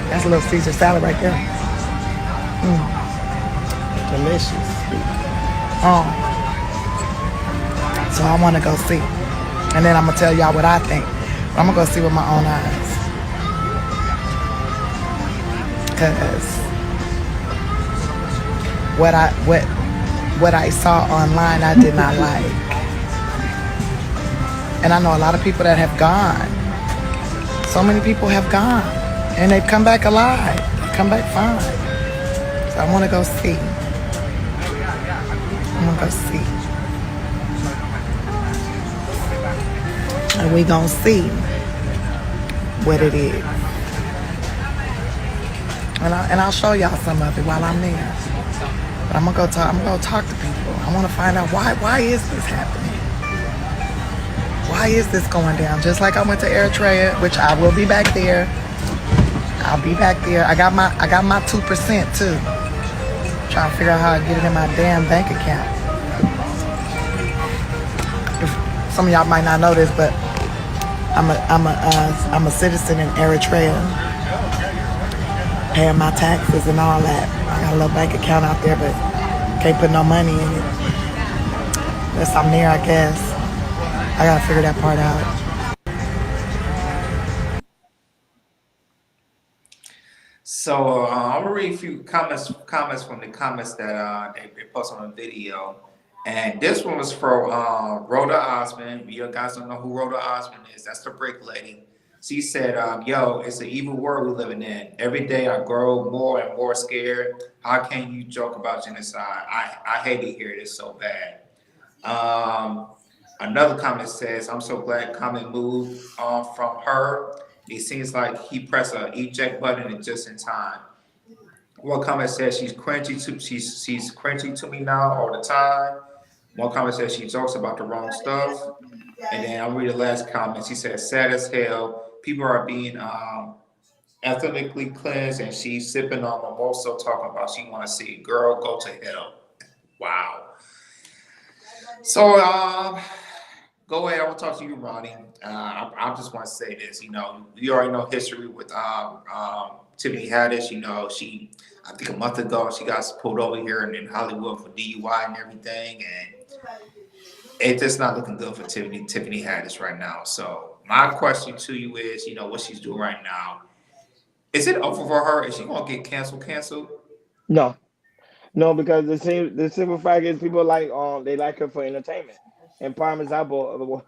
That's a little Caesar salad right there. Delicious. So I want to go see. And then I'm going to tell y'all what I think. But I'm going to go see with my own eyes. Because what I saw online, I did not like. And I know a lot of people that have gone. So many people have gone. And they've come back alive. They come back fine. So I want to go see. I'm going to go see. And we going to see what it is. And I'll show y'all some of it while I'm there. But I'm going to go talk to people. I want to find out why is this happening? Why is this going down? Just like I went to Eritrea, which I will be back there. I'll be back there. I got my 2% too. Trying to figure out how to get it in my damn bank account. Some of y'all might not know this, but I'm a citizen in Eritrea, paying my taxes and all that. I got a little bank account out there, but can't put no money in it. Unless I'm there, I guess. I gotta figure that part out. So I'm gonna read a few comments from the comments that they posted on the video, and this one was from Rhoda Osmond. You guys don't know who Rhoda Osmond is? That's the brick lady. She said, "Yo, it's an evil world we're living in. Every day I grow more and more scared. How can you joke about genocide? I hate to hear this so bad." Another comment says, "I'm so glad comment moved from her. It seems like he pressed a eject button and just in time." One comment says she's cringy to me now all the time. One comment says she jokes about the wrong stuff. And then I'll read the last comment. She says, "Sad as hell. People are being ethnically cleansed, and she's sipping on mimosa, talking about she want to see girl go to hell." Wow. So go ahead. I want to talk to you, Ronnie. I just want to say this. You already know history with Tiffany Haddish. I think a month ago, she got pulled over here in Hollywood for DUI and everything, and it's just not looking good for Tiffany Haddish right now. So My question to you is, what she's doing right now. Is it over for her? Is she gonna get canceled? Canceled? No, no, because the simple fact is people like they like her for entertainment. And prime example,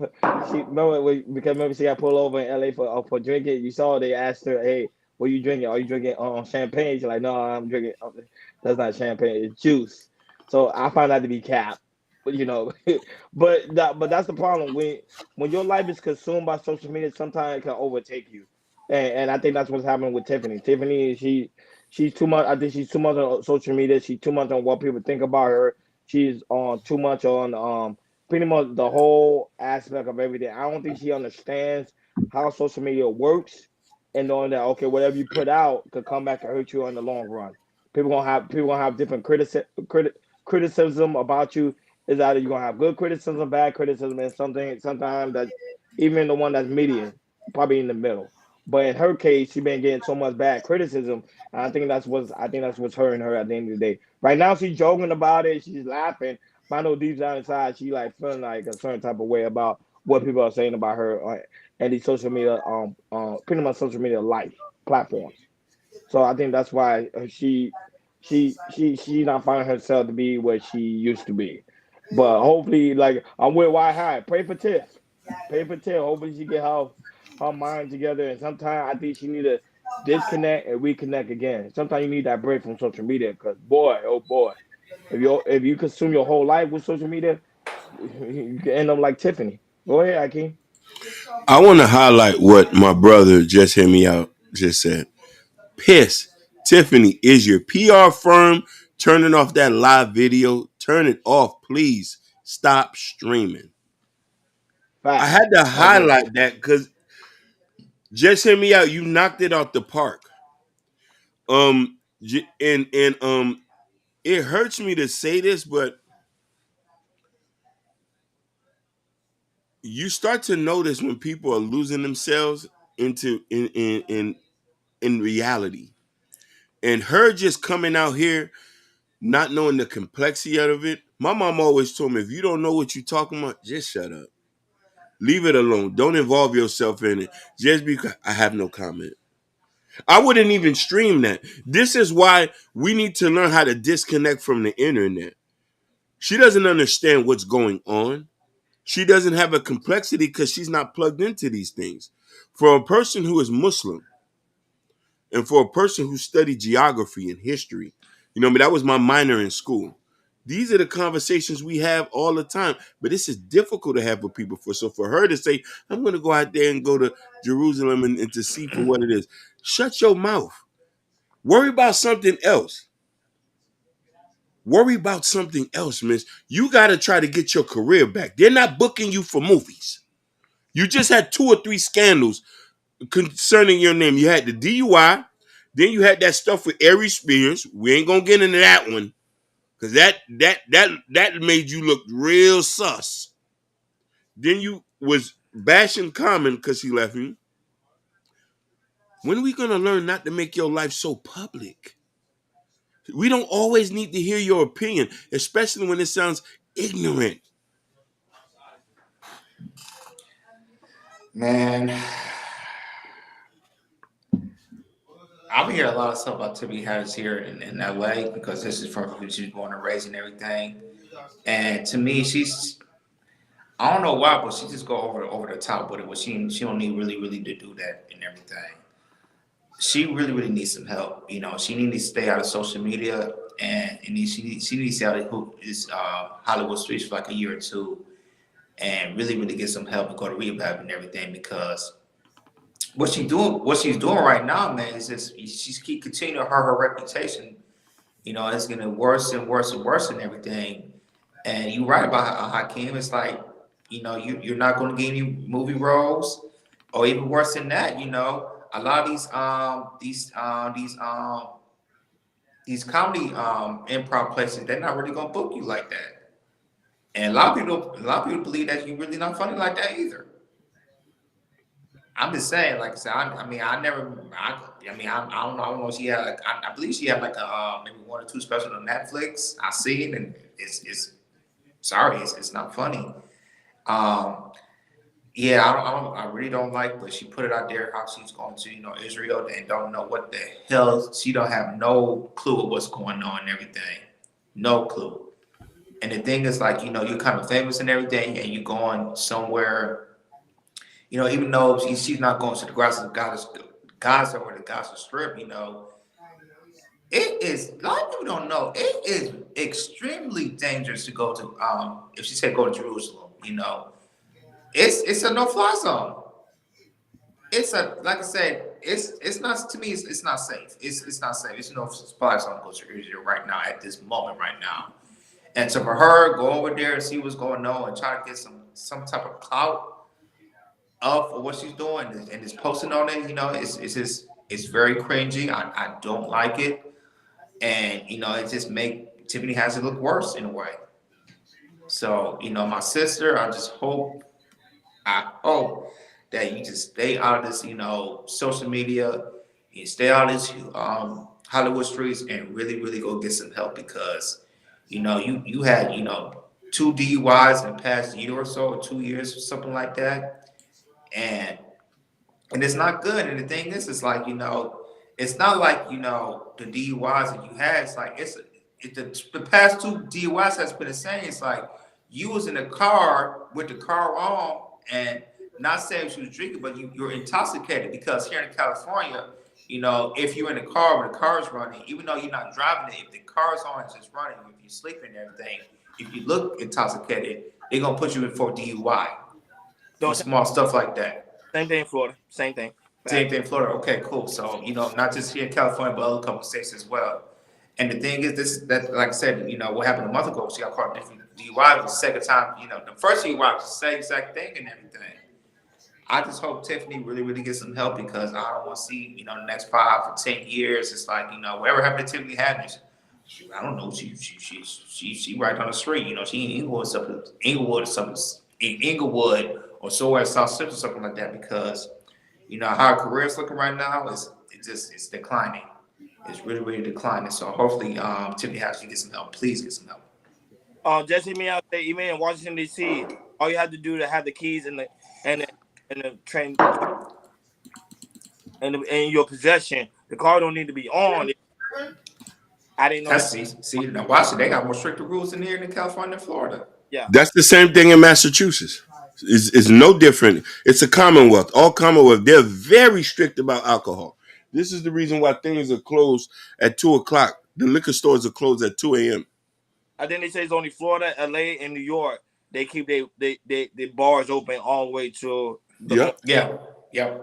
she remember because remember she got pulled over in LA for drinking. You saw they asked her, "Hey, what are you drinking? Are you drinking champagne?" She's like, "No, I'm drinking. That's not champagne. It's juice." So I find that to be cap. But but that's the problem when your life is consumed by social media. Sometimes it can overtake you, and I think that's what's happening with Tiffany. Tiffany, she's too much. I think she's too much on social media. She's too much on what people think about her. She's on too much on pretty much the whole aspect of everything. I don't think she understands how social media works, and knowing that okay, whatever you put out could come back and hurt you in the long run. People gonna have different criticism about you. Is either you're gonna have good criticism, bad criticism, and sometimes that even the one that's median, probably in the middle. But in her case, she been getting so much bad criticism. And I think that's what's hurting her at the end of the day. Right now, she's joking about it. She's laughing. But I know deep down inside, she like feeling like a certain type of way about what people are saying about her and these social media, pretty much social media life platforms. So I think that's why she not finding herself to be where she used to be. But hopefully, like I'm with Why High. Pray for Tiff. Pray for Tiff. Hopefully she get her mind together. And sometimes I think she need to disconnect and reconnect again. Sometimes you need that break from social media because boy, oh boy, if you consume your whole life with social media, you can end up like Tiffany. Go ahead, Akeem. I want to highlight what my brother just hear me out just said. Piss. Tiffany, is your PR firm turning off that live video? Turn it off, please. Stop streaming. I Facts. had to I agree. highlight that because just hear me out. You knocked it out the park. And it hurts me to say this, but you start to notice when people are losing themselves into in reality. And her just coming out here not knowing the complexity of it. My mom always told me if you don't know what you're talking about, just shut up. Leave it alone. Don't involve yourself in it. Just because I have no comment. I wouldn't even stream that. This is why we need to learn how to disconnect from the internet. She doesn't understand what's going on. She doesn't have a complexity because she's not plugged into these things. For a person who is Muslim and for a person who studied geography and history, that was my minor in school. These are the conversations we have all the time, but this is difficult to have with people. For her to say, "I'm going to go out there and go to Jerusalem and to see for what it is," shut your mouth. Worry about something else. Worry about something else, miss. You got to try to get your career back. They're not booking you for movies. You just had 2 or 3 scandals concerning your name. You had the DUI, then you had that stuff with Ari Spears. We ain't gonna get into that one because that made you look real sus. Then you was bashing Common because he left you. When are we gonna learn not to make your life so public? We don't always need to hear your opinion, especially when it sounds ignorant. Man, I've hear a lot of stuff about Tiffany Harris here in LA because this is from who she's born and raised and everything. And to me, I don't know why, but she just go over the top with it. But she don't need really to do that and everything. She really needs some help. She needs to stay out of social media and she needs to stay out of Hollywood streets for like a year or two and really get some help and go to rehab and everything because what she's doing right now, man, is just she's keep continuing her reputation. It's getting worse and worse and worse and everything. And you're right about Hakeem. It's like, you're not going to get any movie roles, or even worse than that. A lot of these comedy improv places, they're not really going to book you like that. And a lot of people believe that you're really not funny like that either. I'm just saying, like I said, I mean, I never, I mean, I don't know. She had, like, I believe she had like maybe 1 or 2 specials on Netflix. I see it, and it's sorry, it's not funny. Um, Yeah, I really don't like, but she put it out there how she's going to, Israel and don't know what the hell. She don't have no clue of what's going on and everything. No clue. And the thing is, like, you're kind of famous and everything, and you're going somewhere, even though she's not going to the Gaza or the Gaza Strip, it is, a lot of people don't know, it is extremely dangerous to go to, if she said go to Jerusalem, it's a no-fly zone. It's a, like I said, it's not, to me, it's not safe. It's not safe. It's no fly zone to go to Israel right now at this moment right now. And so for her, go over there and see what's going on and try to get some type of clout of what she's doing and just posting on it, it's just, it's very cringy. I don't like it. And it just make Tiffany has it look worse in a way. So, my sister, I hope that you just stay out of this, social media, you stay out of this Hollywood streets and really, really go get some help because, you had, two DUIs in the past year or so, or 2 years or something like that. And it's not good. And the thing is, it's like, it's not like, the DUIs that you had. It's like, the past two DUIs has been the same. It's like you was in the car with the car on and not saying she was drinking, but you're intoxicated because here in California, if you're in a car when the car is running, even though you're not driving it, if the car's on, it's just running, if you're sleeping and everything, if you look intoxicated, they're going to put you in for DUI for Don't small stuff like that. same thing in Florida. Same thing. Same thing in Florida. Okay, cool. So, not just here in California, but other couple states as well. And the thing is, that like I said, what happened a month ago, she got caught in different DUI. The second time, the first DUI was the same exact thing and everything. I just hope Tiffany really, really gets some help because I don't want to see, the next 5 or 10 years. It's like, whatever happened to Tiffany Haddish, I don't know. She right down the street. She in Inglewood or somewhere in South Central, something like that. Because how her career is looking right now it's declining. It's really, really declining. So hopefully, Tiffany Haddish get some help. Please get some help. Just hit me out there, even in Washington D.C. All you have to do to have the keys and the train and in your possession. The car don't need to be on. I didn't know that. See now Washington, they got more stricter rules in here than California and Florida. Yeah, That's the same thing in Massachusetts. It's no different. It's a Commonwealth. All Commonwealth, they're very strict about alcohol. This is the reason why things are closed at 2 o'clock. The liquor stores are closed at 2 a.m. I think they say it's only Florida, L.A., and New York. They keep they bars open all the way to the Yep. Yeah.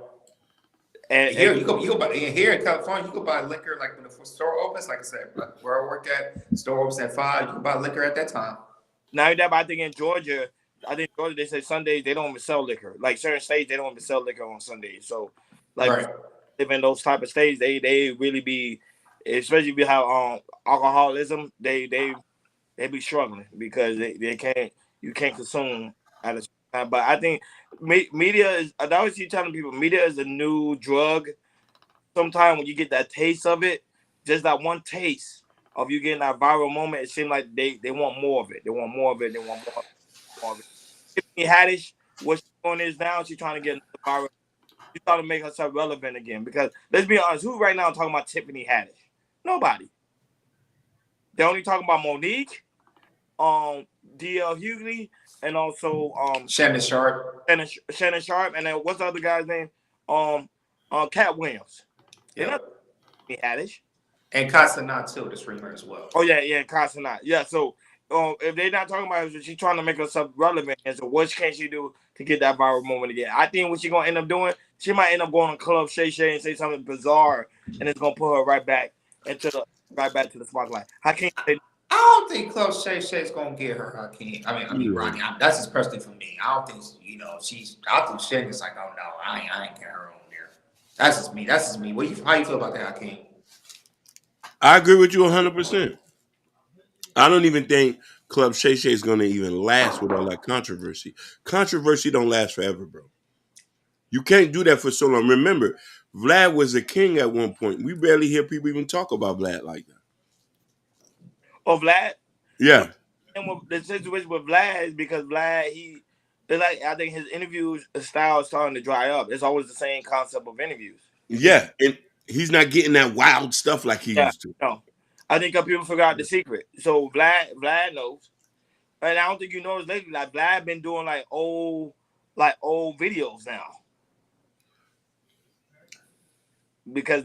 and Here you go buy here in California, you can buy liquor like when the store opens. Like I said, where I work at, store opens at 5. You can buy liquor at that time. now that I think in Georgia, they say Sundays they don't even sell liquor. Like certain states, they don't even sell liquor on Sundays. So, like Right. if in those type of states, they really be, especially if you have alcoholism, they be struggling because they can't you can't consume at a certain time. But I think media is. I always keep telling people media is a new drug. Sometimes when you get that taste of it, just that one taste of you getting that viral moment, it seems like they want more of it. They want more of it. They want more of it. Tiffany Haddish, what she's doing is now she's trying to get viral. She's trying to make herself relevant again. Because let's be honest, who right now talking about Tiffany Haddish? Nobody. They're only talking about Monique, D.L. Hughley, and also Shannon Sharp. Shannon Sharp, and then what's the other guy's name? Cat Williams. They're not Tiffany Haddish. And Casanat too, the streamer as well. Oh yeah, Casanat. Yeah, so if they're not talking about it, she's trying to make herself relevant. And so what can she do to get that viral moment again? I think what she's gonna end up doing, she might end up going on Club Shay Shay and say something bizarre, and it's gonna put her right back to the spotlight. I can't say. I don't think Club Shay Shay's gonna get her. I mean, Ronnie. That's just personally for me. I don't think she's. I think Shay is like, oh no, I ain't get her on there. That's just me. How you feel about that, Hakeem? I agree with you 100%. I don't even think Club Shay Shay is going to even last with all that controversy. Controversy don't last forever, bro. You can't do that for so long. Remember, Vlad was a king at one point. We barely hear people even talk about Vlad like that. Oh, Vlad. Yeah. And the situation with Vlad is because Vlad It's like I think his interview style is starting to dry up. It's always the same concept of interviews. Yeah, and he's not getting that wild stuff like he Yeah, used to. no. I think people forgot the secret. So Vlad knows. And I don't think you noticed lately, like Vlad been doing like old videos now. Because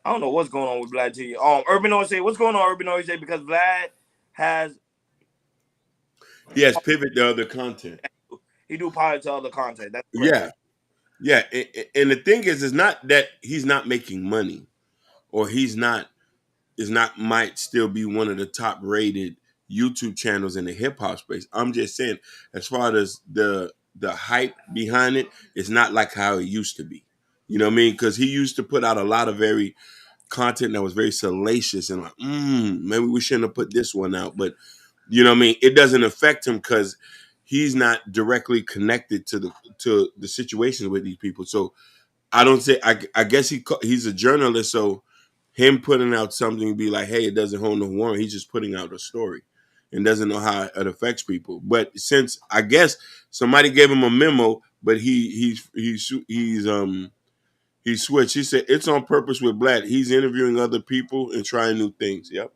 I don't know what's going on with Vlad TV. Urban OJ, what's going on, Urban OJ? Because Vlad has He has pivot to other content. he do pilot to other content. That's correct. Yeah, yeah, and the thing is not that he's not making money, or he's not is not might still be one of the top rated YouTube channels in the hip hop space. I'm just saying, as far as the hype behind it, it's not like how it used to be. You know what I mean? Because he used to put out a lot of very content that was very salacious and like, maybe we shouldn't have put this one out. But you know what I mean? It doesn't affect him because he's not directly connected to the situations with these people. So I don't say I guess he's a journalist, so him putting out something be like, hey, it doesn't hold no warrant. He's just putting out a story and doesn't know how it affects people. But since I guess somebody gave him a memo, but he switched. He said it's on purpose with Black. He's interviewing other people and trying new things. Yep.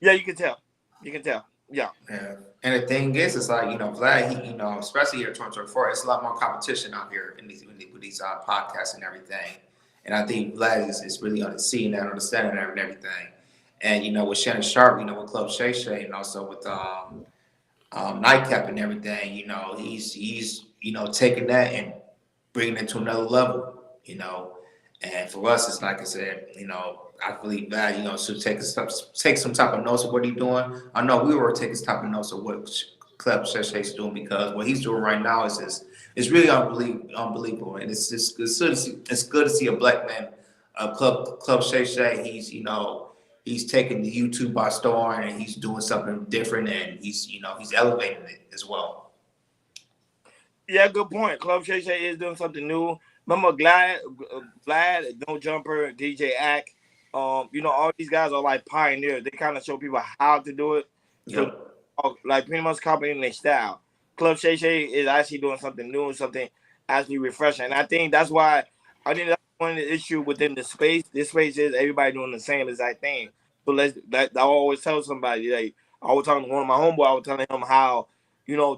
Yeah, you can tell. You can tell. Yeah. Yeah. And the thing is, it's like, Vlad, he, especially here in 2024, it's a lot more competition out here with these podcasts and everything. And I think Vlad is really seeing that, understanding that and everything. And, with Shannon Sharp, with Club Shay Shay and also with Nightcap and everything, he's taking that and bringing it to another level. And for us, it's like I said, I believe that, should take some type of notes of what he's doing. I know we were taking some type of notes of what Club Shay Shay's doing, because what he's doing right now is really unbelievable. And it's good to see a black man, Club Shay Shay. He's taking the YouTube by storm, and he's doing something different, and he's elevating it as well. Yeah, good point. Club Shay Shay is doing something new. Remember Vlad, No Jumper, DJ Ack. All these guys are like pioneers. They kind of show people how to do it. So, like pretty much copying their style. Club Shay Shay is actually doing something new, something actually refreshing. And I think that's why that's one of the issue within the space. This space is everybody doing the same exact thing. So I always tell somebody, like I was talking to one of my homeboys, I was telling him how,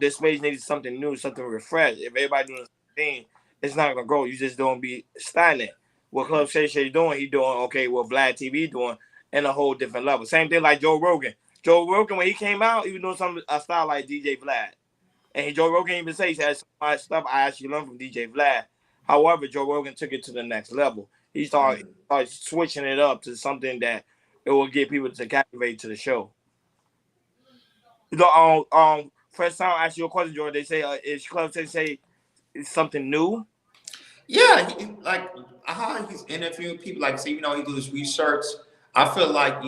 this space needs something new, something refreshed. If everybody doing the same thing, it's not gonna grow. You just don't be stagnant. What Club Shay Shay doing, he doing okay. What Vlad TV doing, in a whole different level. Same thing like Joe Rogan. Joe Rogan, when he came out, he was doing a style like DJ Vlad. And Joe Rogan even said, he said, some of my stuff I actually learned from DJ Vlad. However, Joe Rogan took it to the next level. He started switching it up to something that it will get people to captivate to the show. First time I asked you a question, George. They say, is Club Shay Shay something new? Yeah, how he's interviewing people, like say, he do his research. I feel like,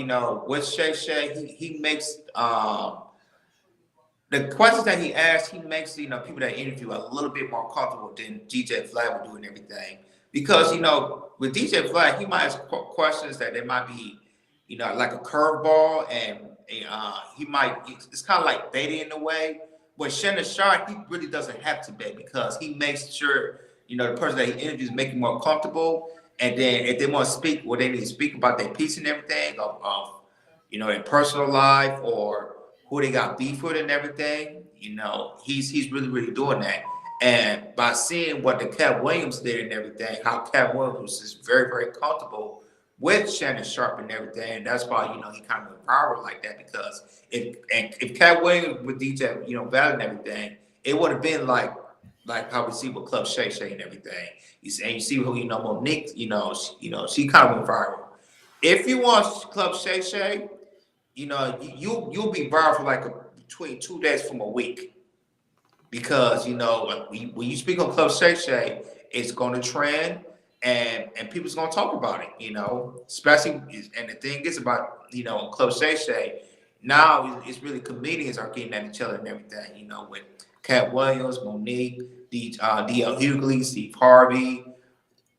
with Shay Shay, he makes the questions that he asks, he makes people that interview a little bit more comfortable than DJ Vlad would do and everything. Because with DJ Vlad, he might ask questions that they might be, like a curveball, and it's kind of like baiting in a way. With Shannon Sharp, he really doesn't have to bait, because he makes sure the person that he interviews make him more comfortable. And then if they want to speak, well, they need to speak about their piece and everything of their personal life, or who they got beef with and everything. He's really, really doing that. And by seeing what the Cat Williams did and everything, how Cat Williams is very, very comfortable with Shannon Sharp and everything, that's why, he kind of empowered like that. Because if Cat Williams with DJ, Val and everything, it would have been like how we see with Club Shay Shay and everything. You see who, Monique, she kind of went viral. If you watch Club Shay Shay, you'll be viral for between 2 days from a week. Because, when you speak on Club Shay Shay, it's going to trend, and people's going to talk about it, especially, and the thing is about, Club Shay Shay, now it's really comedians are getting at each other and everything, with Cat Williams, Monique, D.L. Hughley, Steve Harvey,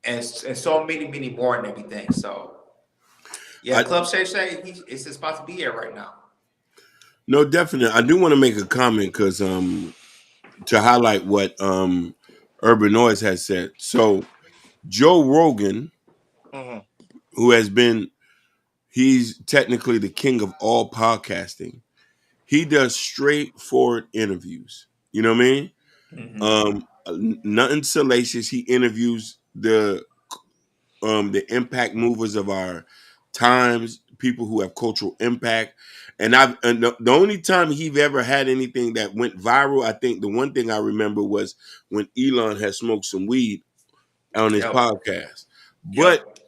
and so many, many more and everything. So, yeah, Club Shay Shay, it's his spot to be here right now. No, definitely. I do want to make a comment because to highlight what Urban Noise has said. So Joe Rogan, Mm-hmm. who has been, he's technically the king of all podcasting. He does straightforward interviews. You know what I mean? Mm-hmm. Nothing salacious. He interviews the impact movers of our times, people who have cultural impact. And the only time he've ever had anything that went viral, I think the one thing I remember was when Elon had smoked some weed on his Yep. podcast. But Yep.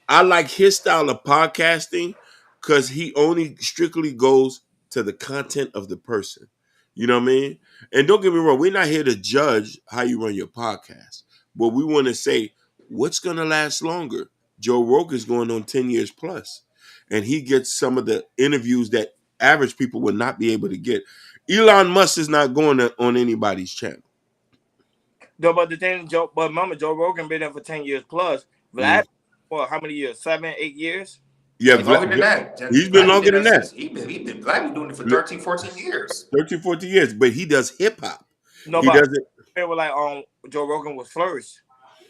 I like his style of podcasting because he only strictly goes to the content of the person. You know what I mean? And don't get me wrong, we're not here to judge how you run your podcast, but we want to say what's going to last longer. Joe Rogan's going on 10 years plus, and he gets some of the interviews that average people would not be able to get. Elon Musk is not going on anybody's channel. No, but the thing, but remember, Joe Rogan been there for 10 years plus. Vlad, Mm. for how many years? 7, 8 years? Yeah, Longer than that. he's been Vlad, he longer been than there that. since Vlad been doing it for 13, 14 years. 13, 14 years, but he does hip hop. No, He but does it. they were like, Joe Rogan was first.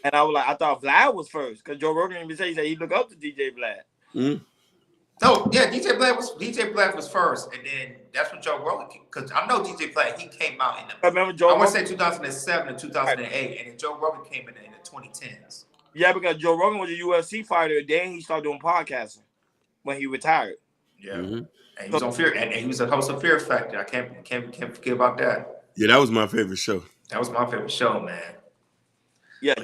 And I was like, I thought Vlad was first because Joe Rogan even said he looked up to DJ Vlad. Mm. No, yeah, DJ Black was first, and then that's when Joe Rogan. Because I know DJ Black, he came out in I remember Joe I want to Rogan. say 2007 to 2008, and then Joe Rogan came in the 2010s. Yeah, because Joe Rogan was a UFC fighter. Then he started doing podcasting when he retired. Yeah, Mm-hmm. and he was on Fear, and he was a host of Fear Factor. I can't forget about that. Yeah, that was my favorite show. That was my favorite show, man. Yeah,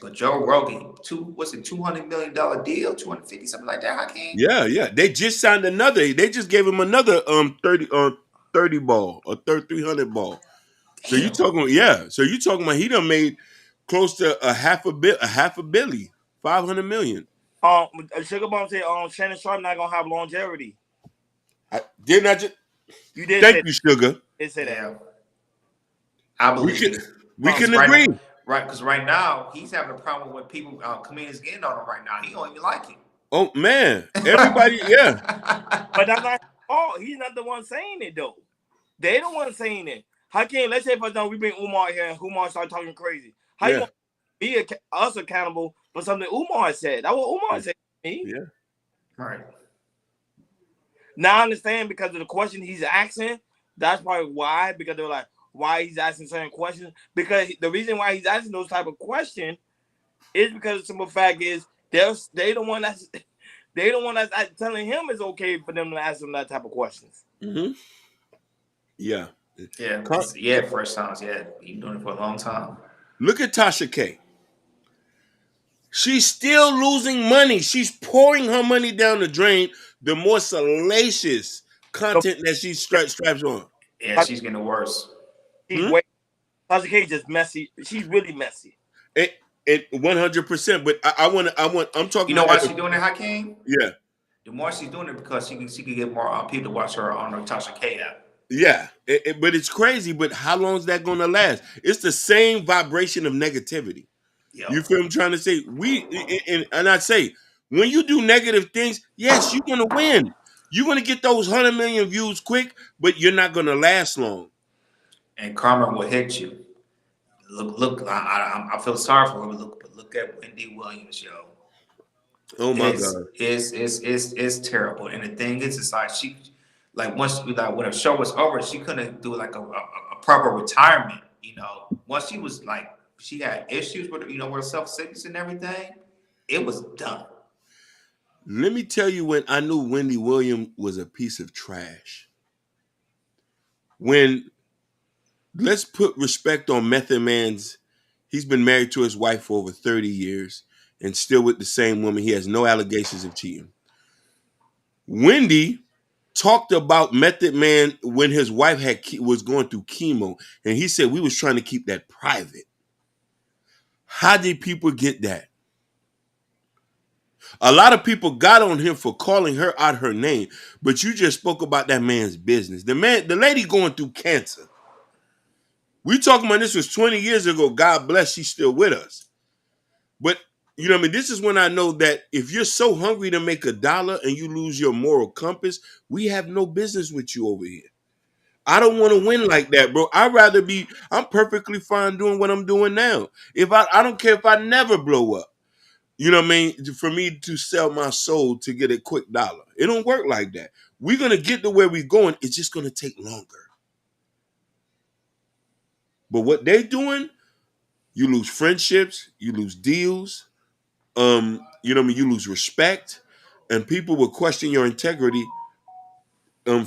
But Joe Rogan, $200 million deal, 250 something like that. Hakeem. Yeah. They just signed another. They just gave him another 30 ball or 300 ball. Damn. So you talking about he done made close to a half a billy, 500 million. Sugar Bomb said Shannon Sharp not gonna have longevity. Didn't I just? You did. Thank you, Sugar. Did say that. I believe we can agree. Right, because right now he's having a problem with people, comedians getting on him right now. He don't even like it. Oh man, everybody, yeah. But that's not. He's not the one saying it though. They the one saying it. How can let's say for example we bring Umar here and Umar start talking crazy? How you gonna be us accountable for something Umar said? That's what Umar said to me. Yeah. Right. Now I understand because of the question he's asking. That's probably why, because they're like, why he's asking certain questions. Because the reason why he's asking those type of questions is because the simple fact is they the one that's telling him it's okay for them to ask him that type of questions. Mm-hmm. Yeah. Yeah, first times. Yeah, he's been doing it for a long time. Look at Tasha K. She's still losing money. She's pouring her money down the drain. The more salacious content that she straps on. Yeah, she's getting worse. Tasha K is just messy. She's really messy. It 100%. But I'm talking. You know why she's doing it, Hakeem? Yeah. The more she's doing it because she can get more people to watch her on her Tasha K app. Yeah, but it's crazy. But how long is that going to last? It's the same vibration of negativity. Yep. You feel what I'm trying to say? And I say, when you do negative things, yes, you're going to win. You're going to get those 100 million views quick, but you're not going to last long. And karma will hit you. Look. I feel sorry for her. But look at Wendy Williams, yo. Oh my God, it's terrible. And the thing is, it's like once when her show was over, she couldn't do like a proper retirement. Once she was like. She had issues with her self-sickness and everything. It was done. Let me tell you when I knew Wendy Williams was a piece of trash. When, let's put respect on Method Man's, he's been married to his wife for over 30 years and still with the same woman. He has no allegations of cheating. Wendy talked about Method Man when his wife was going through chemo, and he said we was trying to keep that private. How did people get that? A lot of people got on him for calling her out her name, but you just spoke about that man's business. The lady going through cancer. We talking about this was 20 years ago. God bless, she's still with us. But you know what I mean? This is when I know that if you're so hungry to make $1 and you lose your moral compass, we have no business with you over here. I don't want to win like that, bro. I'd rather be. I'm perfectly fine doing what I'm doing now. If I don't care if I never blow up. You know what I mean? For me to sell my soul to get a quick dollar, it don't work like that. We're gonna get to where we're going. It's just gonna take longer. But what they doing, you lose friendships, you lose deals. You know what I mean? You lose respect, and people will question your integrity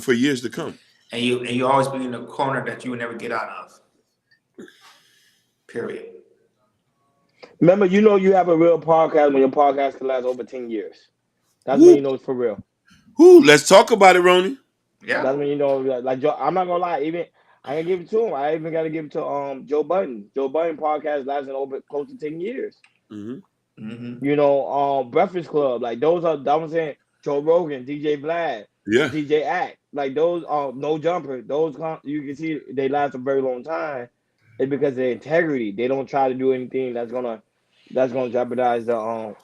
for years to come. And you always be in the corner that you would never get out of. Period. Remember, you know you have a real podcast when your podcast can last over 10 years. That's when Woo, you know it's for real. woo. Let's talk about it, Ronnie. Yeah. That's when you know, like Joe. I'm not gonna lie. Even I can give it to him. I even got to give it to Joe Budden. Joe Budden podcast lasting over close to 10 years. Hmm. Mm-hmm. You know, Breakfast Club. Like those are. That was saying Joe Rogan, DJ Vlad, Yeah. DJ Act. Like those. No Jumper. Those. You can see they last a very long time. It's because of their integrity. They don't try to do anything that's gonna jeopardize the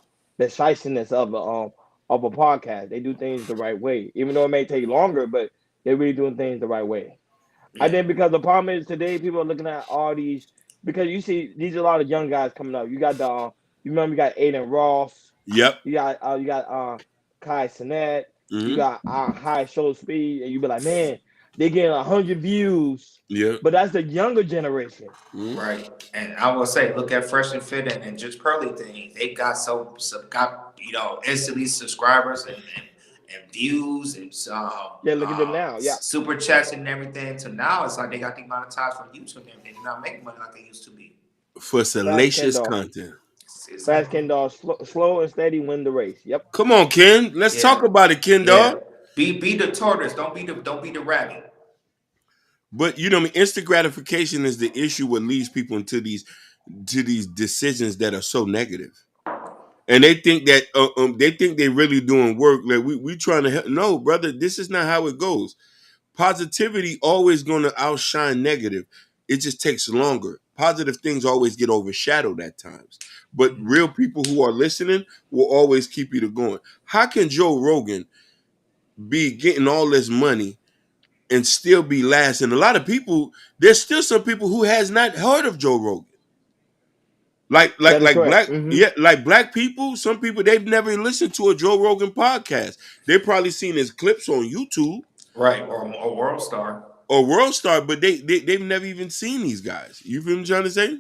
shiciness of a podcast. They do things the right way, even though it may take longer, but they're really doing things the right way. I Yeah. think because the problem is today people are looking at all these because you see these are a lot of young guys coming up. You got you remember you got Aiden Ross, Yep. you got Kai Sinet, you Hmm. got High Show Speed, and you be like, man, they getting 100 views, Yeah. but that's the younger generation. Hmm. Right. And I will say, look at Fresh and Fit and just Pearly thing. They got got instantly subscribers and views and Yeah, look at them now. Yeah, super chats and everything. So now it's like they got demonetized from YouTube and everything. They're not making money like they used to be. For fast Ken salacious Dog, content. fast Exactly. Ken Dog, slow and steady win the race. Yep. Come on, Ken. Let's talk Yeah. about it, Ken Yeah. dog. Be the tortoise. Don't be the rabbit. But you know, I mean, instant gratification is the issue what leads people into these decisions that are so negative. And they think that they think they really doing work. Like we trying to help. No, brother, this is not how it goes. Positivity always going to outshine negative. It just takes longer. Positive things always get overshadowed at times. But real people who are listening will always keep you to going. How can Joe Rogan be getting all this money and still be last? And a lot of people, there's still some people who has not heard of Joe Rogan. Like like That is like correct. black yeah, like black people, some people they've never listened to a Joe Rogan podcast. They probably seen his clips on YouTube Right. Or World Star. or World Star, but they've never even seen these guys. You feel me trying to say?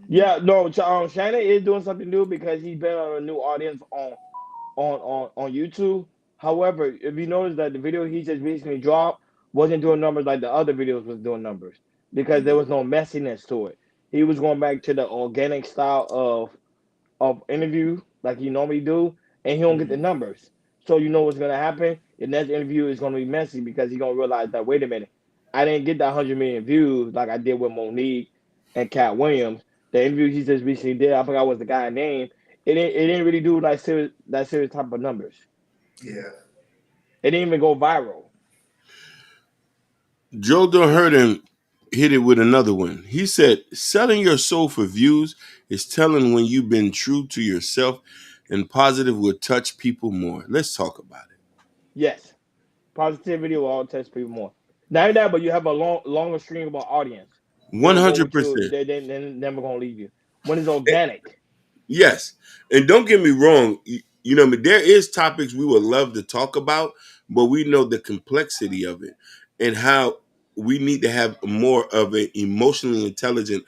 Yeah, no, Shannon is doing something new because he's been on a new audience on YouTube. However, if you notice that the video he just recently dropped wasn't doing numbers like the other videos was doing numbers because there was no messiness to it. He was going back to the organic style of interview like he normally do, and he don't get the Mm-hmm. numbers. So you know what's gonna happen? The next interview is gonna be messy because he's gonna realize that wait a minute, I didn't get that 100 million views like I did with Monique and Cat Williams. The interview he just recently did, I forgot what the guy's name. It didn't really do like serious type of numbers. Yeah. It didn't even go viral. Joe Doherty hit it with another one. He said, selling your soul for views is telling when you've been true to yourself and positive will touch people more. Let's talk about it. Yes, positivity will all test people more. Not only that, but you have a longer stream of audience. They will go with you. 100%. They never gonna leave you when it's organic. Yes. And don't get me wrong, you know, there is topics we would love to talk about, but we know the complexity of it and how we need to have more of an emotionally intelligent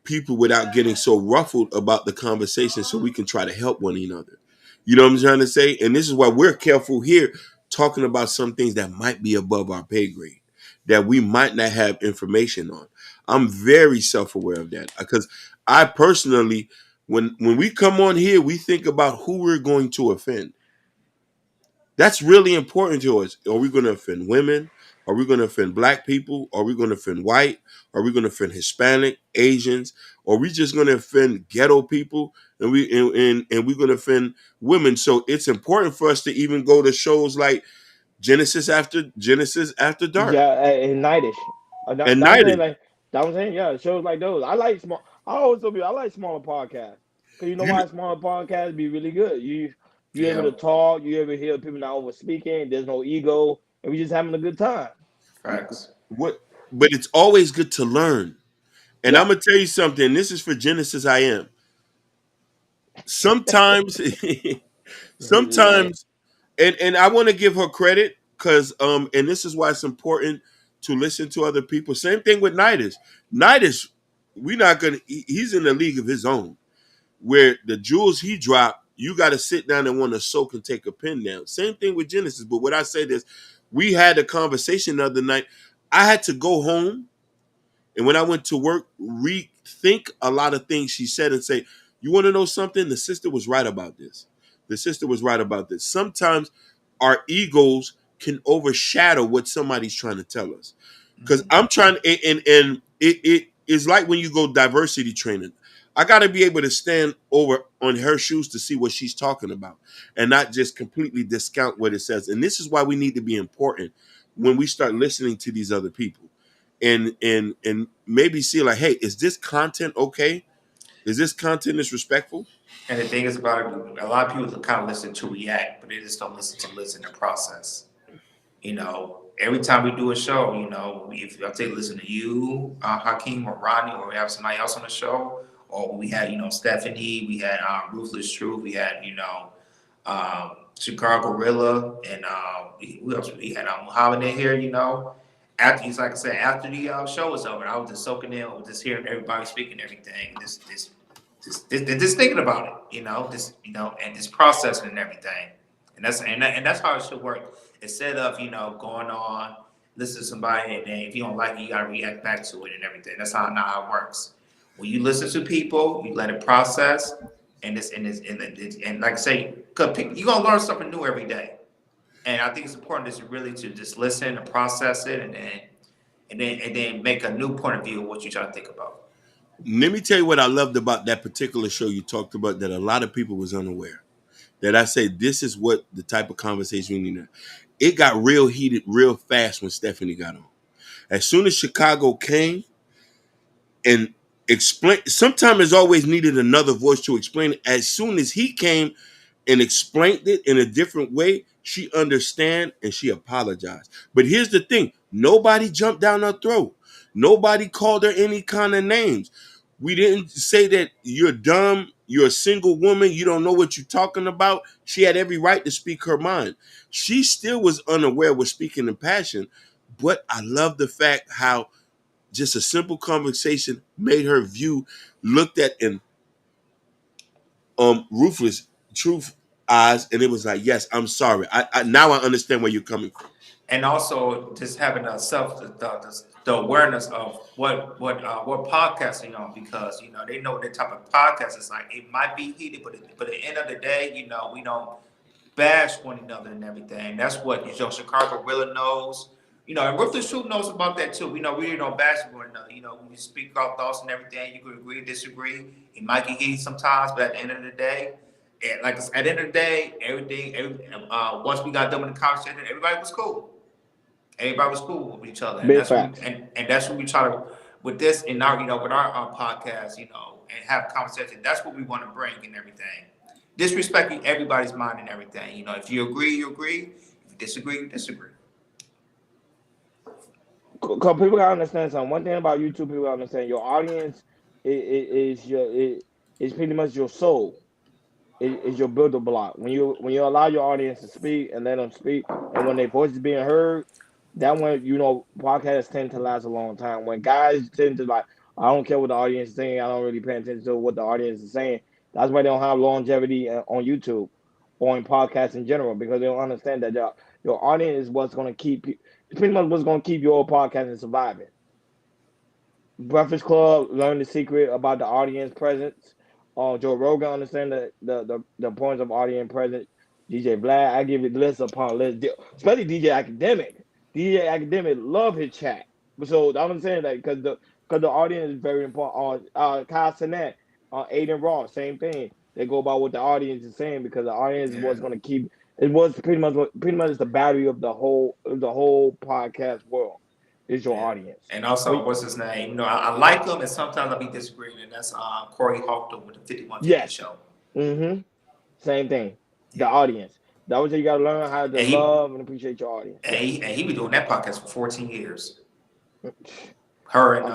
people without getting so ruffled about the conversation so we can try to help one another. You know what I'm trying to say? And this is why we're careful here talking about some things that might be above our pay grade, that we might not have information on. I'm very self-aware of that because I personally, when we come on here, we think about who we're going to offend. That's really important to us. Are we going to offend women? Are we going to offend black people? Are we going to offend white? Are we going to offend Hispanic, Asians? Or are we just going to offend ghetto people? And we're going to offend women. So it's important for us to even go to shows like Genesis After Dark Yeah, and nightish. and That was saying Nighted. like that was saying yeah, shows like those. I like small. I always tell people I like smaller podcasts because you know You know, why smaller podcasts be really good. You able Yeah. to talk. You able to hear people not over speaking. There's no ego, and we just having a good time. Facts. what, but it's always good to learn. And I'm Yeah. gonna tell you something. This is for Genesis. I am sometimes, Right. sometimes, and I want to give her credit because and this is why it's important to listen to other people. Same thing with Nidus. Nidus, we not gonna. He's in a league of his own where the jewels he dropped, you got to sit down and want to soak and take a pen down. Same thing with Genesis. But what I said is, we had a conversation the other night. I had to go home, and when I went to work, rethink a lot of things she said and say, you want to know something? The sister was right about this. The sister was right about this. Sometimes our egos can overshadow what somebody's trying to tell us. Because Mhm. I'm trying, and it is like when you go diversity training. I got to be able to stand over on her shoes to see what she's talking about and not just completely discount what it says. And this is why we need to be important when we start listening to these other people and maybe see like, hey, is this content okay? Is this content disrespectful? And the thing is about it, a lot of people kind of listen to react, but they just don't listen to listen to process. Every time we do a show, if I take listen to you, Hakeem or Rodney, or we have somebody else on the show, or we had, Stephanie, we had Ruthless Truth, we had, Chicago Gorilla, and who else? We had Muhammad in here, After he's like I said, after the show was over, I was just soaking in, just hearing everybody speaking everything, just thinking about it, and just processing and everything, and that's how it should work. Instead of going on, listen to somebody, and then if you don't like it, you gotta react back to it and everything. That's how not how it works. When you listen to people, you let it process, and like I say, cause you're gonna learn something new every day. And I think it's important is really to just listen and process it, and then make a new point of view of what you're trying to think about. Let me tell you what I loved about that particular show you talked about that a lot of people was unaware. That I say this is what the type of conversation we need to. It got real heated real fast when Stephanie got on. As soon as Chicago came and explain, sometimes it's always needed another voice to explain it. As soon as he came and explained it in a different way, she understand and she apologized. But here's the thing: nobody jumped down her throat. Nobody called her any kind of names. We didn't say that you're dumb, you're a single woman, you don't know what you're talking about. She had every right to speak her mind. She still was unaware, was speaking in passion. But I love the fact how just a simple conversation made her view looked at in ruthless truth eyes, and it was like, yes, I'm sorry. I now I understand where you're coming from. And also just having a the awareness of what podcasting on, because they know the type of podcast is like. It might be heated, but at the end of the day, we don't bash one another and everything. That's what Chicago really knows. And Ruthless Truth knows about that too. We really don't bash one another. When you speak our thoughts and everything, you can agree, disagree. It might get heated sometimes, but at the end of the day, at the end of the day, once we got done with the conversation, everybody was cool. Everybody was cool with each other, and Big that's what we, facts. and that's what we try to with this in our with our podcast, and have conversation. That's what we want to bring and everything. Disrespecting everybody's mind and everything. If you agree, you agree. If you disagree, you disagree. Because people gotta understand something. One thing about YouTube, people gotta understand your audience is pretty much your soul. Is your builder block. When you allow your audience to speak and let them speak, and when their voice is being heard, that when podcasts tend to last a long time. When guys tend to like, I don't care what the audience is saying, I don't really pay attention to what the audience is saying. That's why they don't have longevity on YouTube or in podcasts in general, because they don't understand that your audience is what's going to keep pretty much what's going to keep your podcast surviving. Breakfast Club learned the secret about the audience presence. Joe Rogan understand the points of audience presence. DJ Vlad, I give it list upon list, especially DJ Academic. DJ Academic love his chat. So I'm saying that because the audience is very important. Kyle Sinet, Aiden Ross, same thing. They go about what the audience is saying, because the audience is Yeah. what's going to keep. It was pretty much the battery of the whole podcast world is your Yeah. audience. And But also, what's his name? I like him, and sometimes I'll be disagreeing, and that's Corey Holcomb with the 5150 yes. show. Mm-hmm. Same thing. The Yeah. audience. That was you gotta learn how to And he love and appreciate your audience. and Yes. he and he been doing that podcast for 14 years. Her and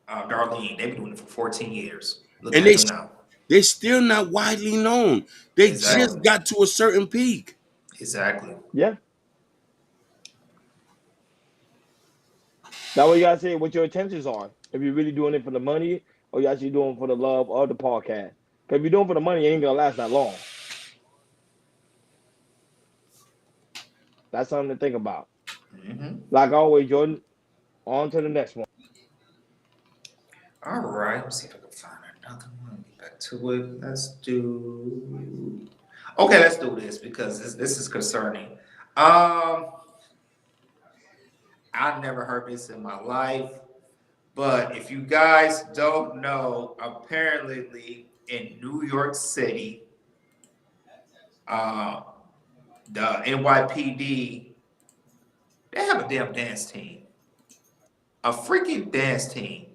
Darlene, they've been doing it for 14 years. Look And at them now. they're still not widely known. They just Exactly. got to a certain peak. Exactly. Yeah. That's what you gotta say. What your intentions are. If you're really doing it for the money, or you're actually doing it for the love of the podcast. Because if you're doing it for the money, it ain't gonna last that long. That's something to think about. Hmm. Like always, Jordan. On to the next one. All right. Let's see if I can find another one. Get back to it. Let's do. Okay, let's do this because this is concerning. Um, I never heard this in my life, but if you guys don't know, apparently in New York City, uh, the NYPD they have a damn dance team, a freaking dance team.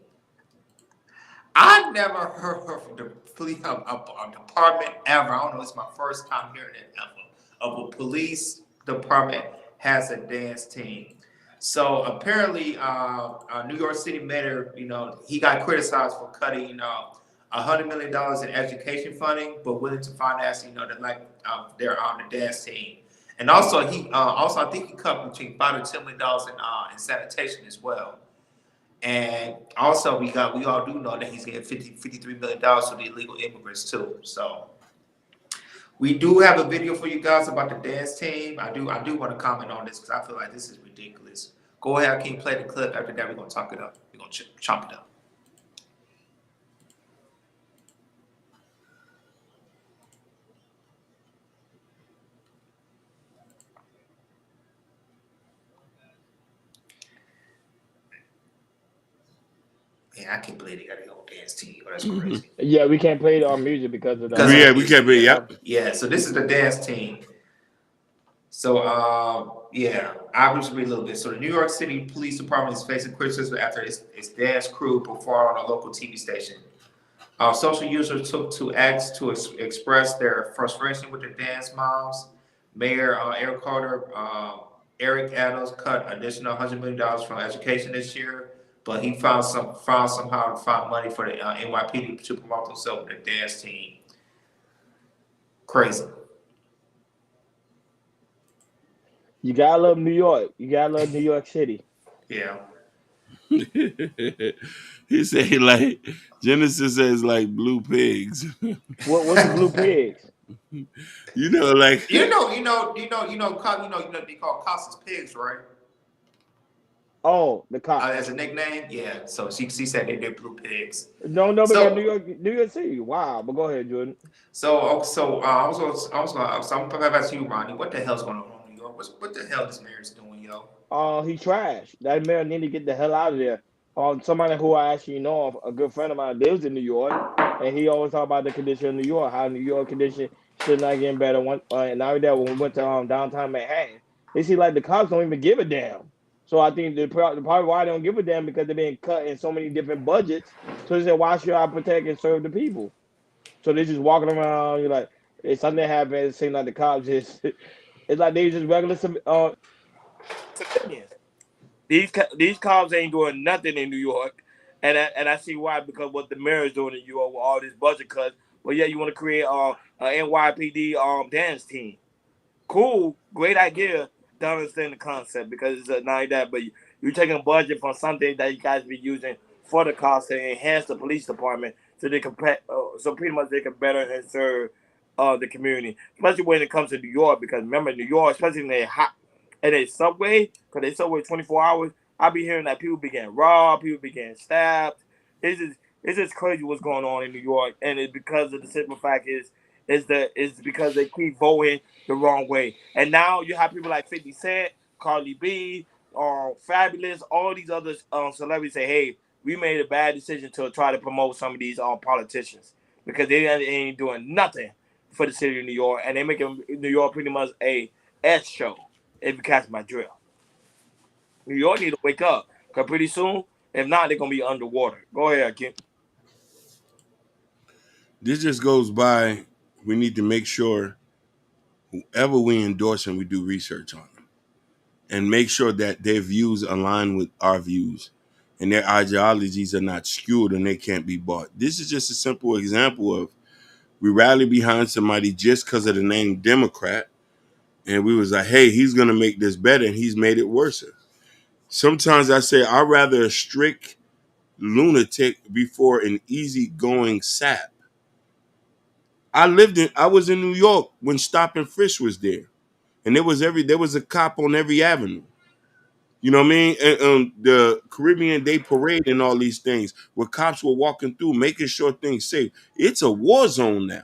I never heard of the police a department ever. I don't know. It's my first time hearing it ever. Of a police department has a dance team. So apparently, New York City mayor, he got criticized for cutting, $100 million in education funding, but willing to finance, they're on the dance team. And also, I think he cut between $5 to $10 million in sanitation as well. And also, we all do know that he's getting $53 to the illegal immigrants too. So we do have a video for you guys about the dance team. I do want to comment on this because I feel like this is ridiculous. Go ahead, can you play the clip? After that, we're gonna talk it up. We're gonna chop it up. Man, I can't believe they got a whole dance team. Oh, that's crazy. Yeah, we can't play our music because of the Because of Yeah, the we music, can't be. yeah. Yep. Yeah, so this is the dance team. So, yeah, I'll just read a little bit. So, the New York City Police Department is facing criticism after its dance crew performed on a local TV station. Social users took to X to express their frustration with the dance moms. Mayor Eric Carter, Eric Adams cut additional $100 million from education this year, but he found somehow to find money for the NYPD to promote themselves with the dance team. Crazy. You gotta love New York. You gotta love New York City. Yeah. He said like Genesis says like blue pigs. What's the blue pigs? Like They call Costas pigs, right? Oh, the As cops. a nickname, yeah. So she said they're blue pigs. No, because So New York City. Wow, but go ahead, Jordan. I'm gonna ask you, Ronnie. What the hell's going on in New York? What the hell is Mary's doing, yo? He trashed. That man need to get the hell out of there. Somebody who I actually know, a good friend of mine, lives in New York, and he always talk about the condition of New York, how New York condition should not getting better. And now that when we went to downtown Manhattan, they see like the cops don't even give a damn. So I think the part why they don't give a damn because they're being cut in so many different budgets. So they said, why should I protect and serve the people? So they just walking around. You're like, if something happens, it seems like the cops just. It's like they just regular civilians. These cops ain't doing nothing in New York, and I see why, because what the mayor is doing in New York with all this budget cuts. But yeah, you want to create a NYPD dance team. Cool, great idea. Don't understand the concept because it's not like that. But you're taking budget from something that you guys be using for the cops to enhance the police department so they can so pretty much they can better and serve the community, especially when it comes to New York. Because remember, New York, especially in a hot in a subway, because they subway 24 hours. I be hearing that people be getting robbed, people be getting stabbed. It's just crazy what's going on in New York, and it's because of the simple fact is because they keep voting the wrong way. And now you have people like 50 Cent, Carly B, Fabulous, all these other celebrities say, hey, we made a bad decision to try to promote some of these politicians because they ain't doing nothing for the city of New York, and they making New York pretty much a S show, if you catch my drill. New York need to wake up because pretty soon, if not, they're going to be underwater. Go ahead, Kim. This just goes by. We need to make sure whoever we endorse and we do research on them. and make sure that their views align with our views and their ideologies are not skewed and they can't be bought. This is just a simple example of we rally behind somebody just because of the name Democrat, and we was like, hey, he's going to make this better, and he's made it worse. Sometimes I say I'd rather a strict lunatic before an easygoing sap. I was in New York when Stop and Frisk was there, and there was a cop on every avenue. You know what I mean? And, the Caribbean Day Parade and all these things where cops were walking through, making sure things safe. It's a war zone now.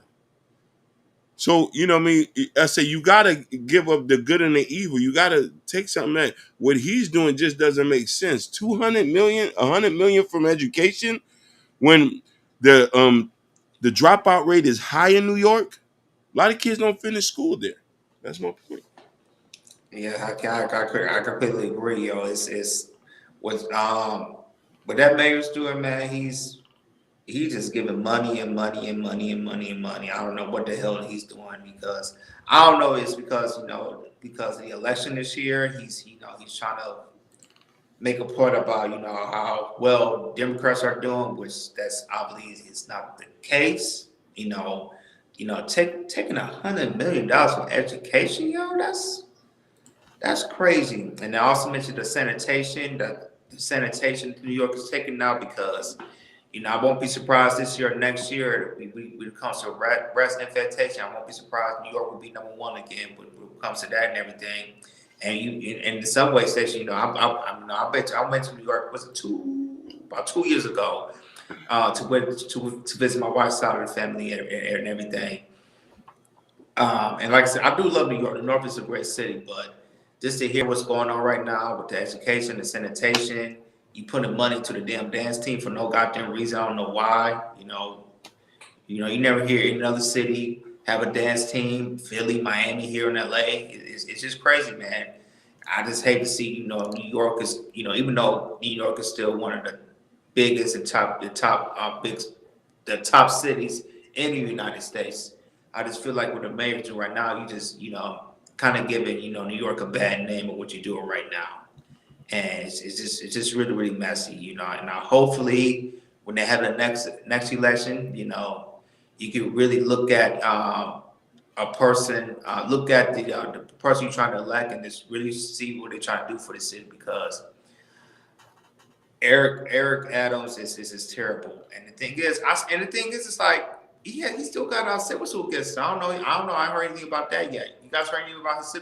So, you know what I mean? I say you got to give up the good and the evil. You got to take something that what he's doing just doesn't make sense. 200 million, 100 million from education when the dropout rate is high in New York. A lot of kids don't finish school there. That's my point. Yeah, I completely agree, yo. It's what that mayor's doing, man. He's just giving money and money and money and money and money. I don't know what the hell he's doing because I don't know. It's because because of the election this year. He's he's trying to make a point about how well Democrats are doing, which that's obviously is not the case. Taking $100 from education, yo, that's crazy. And I also mentioned the sanitation. The sanitation New York is taking now because, I won't be surprised this year or next year when it comes to resident infestation. I won't be surprised New York will be #1 again when it comes to that and everything. And in the subway station, I bet you I went to New York. Was it about 2 years ago to visit my wife's side of the family and everything. And like I said, I do love New York. New York is a great city, but just to hear what's going on right now with the education, the sanitation, you putting money to the damn dance team for no goddamn reason. I don't know why. You never hear any other city have a dance team. Philly, Miami, here in LA. It's just crazy, man. I just hate to see, New York is, even though New York is still one of the biggest and the top cities in the United States. I just feel like with the mayor doing right now, you just, kind of giving, New York a bad name of what you're doing right now. And it's just really, really messy, And now hopefully when they have the next election, you can really look at a person, look at the person you're trying to elect and just really see what they're trying to do for the city because Eric Adams is terrible. And the thing is, it's like, yeah, he still got our civil suit against him. I don't know. I haven't heard anything about that yet. You guys heard anything about his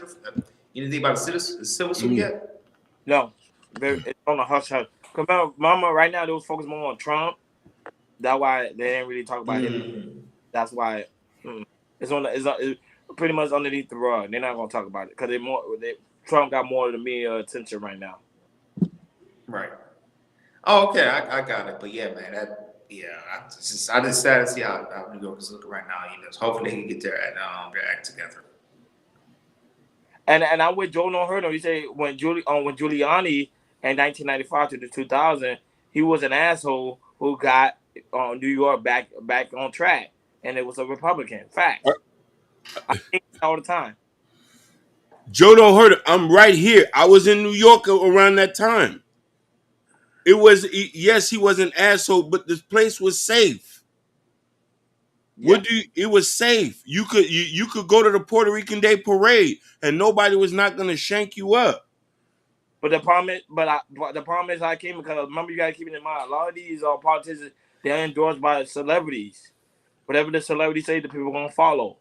anything about the civil suit yet? No, it's on the hush hush. Cause mama, right now they was focused more on Trump. That's why they didn't really talk about him. That's why it's pretty much underneath the rug. They're not gonna talk about it because Trump got more of the media attention right now. Right. Oh, okay, I got it. But yeah, man, I just sad to see how New York is looking right now. Hopefully they can get their act together. And I'm with Joe No Hurt. He say when Giuliani in 1995 to the 2000, he was an asshole who got New York back on track, and it was a Republican. Fact. I think all the time. Joe don't hurt it. I'm right here. I was in New York around that time. It was yes, he was an asshole, but this place was safe. Yeah. It was safe. You could go to the Puerto Rican Day Parade and nobody was not gonna shank you up. But the problem is, I came because remember you gotta keep it in mind. A lot of these politicians, they're endorsed by celebrities. Whatever the celebrity say, the people gonna follow.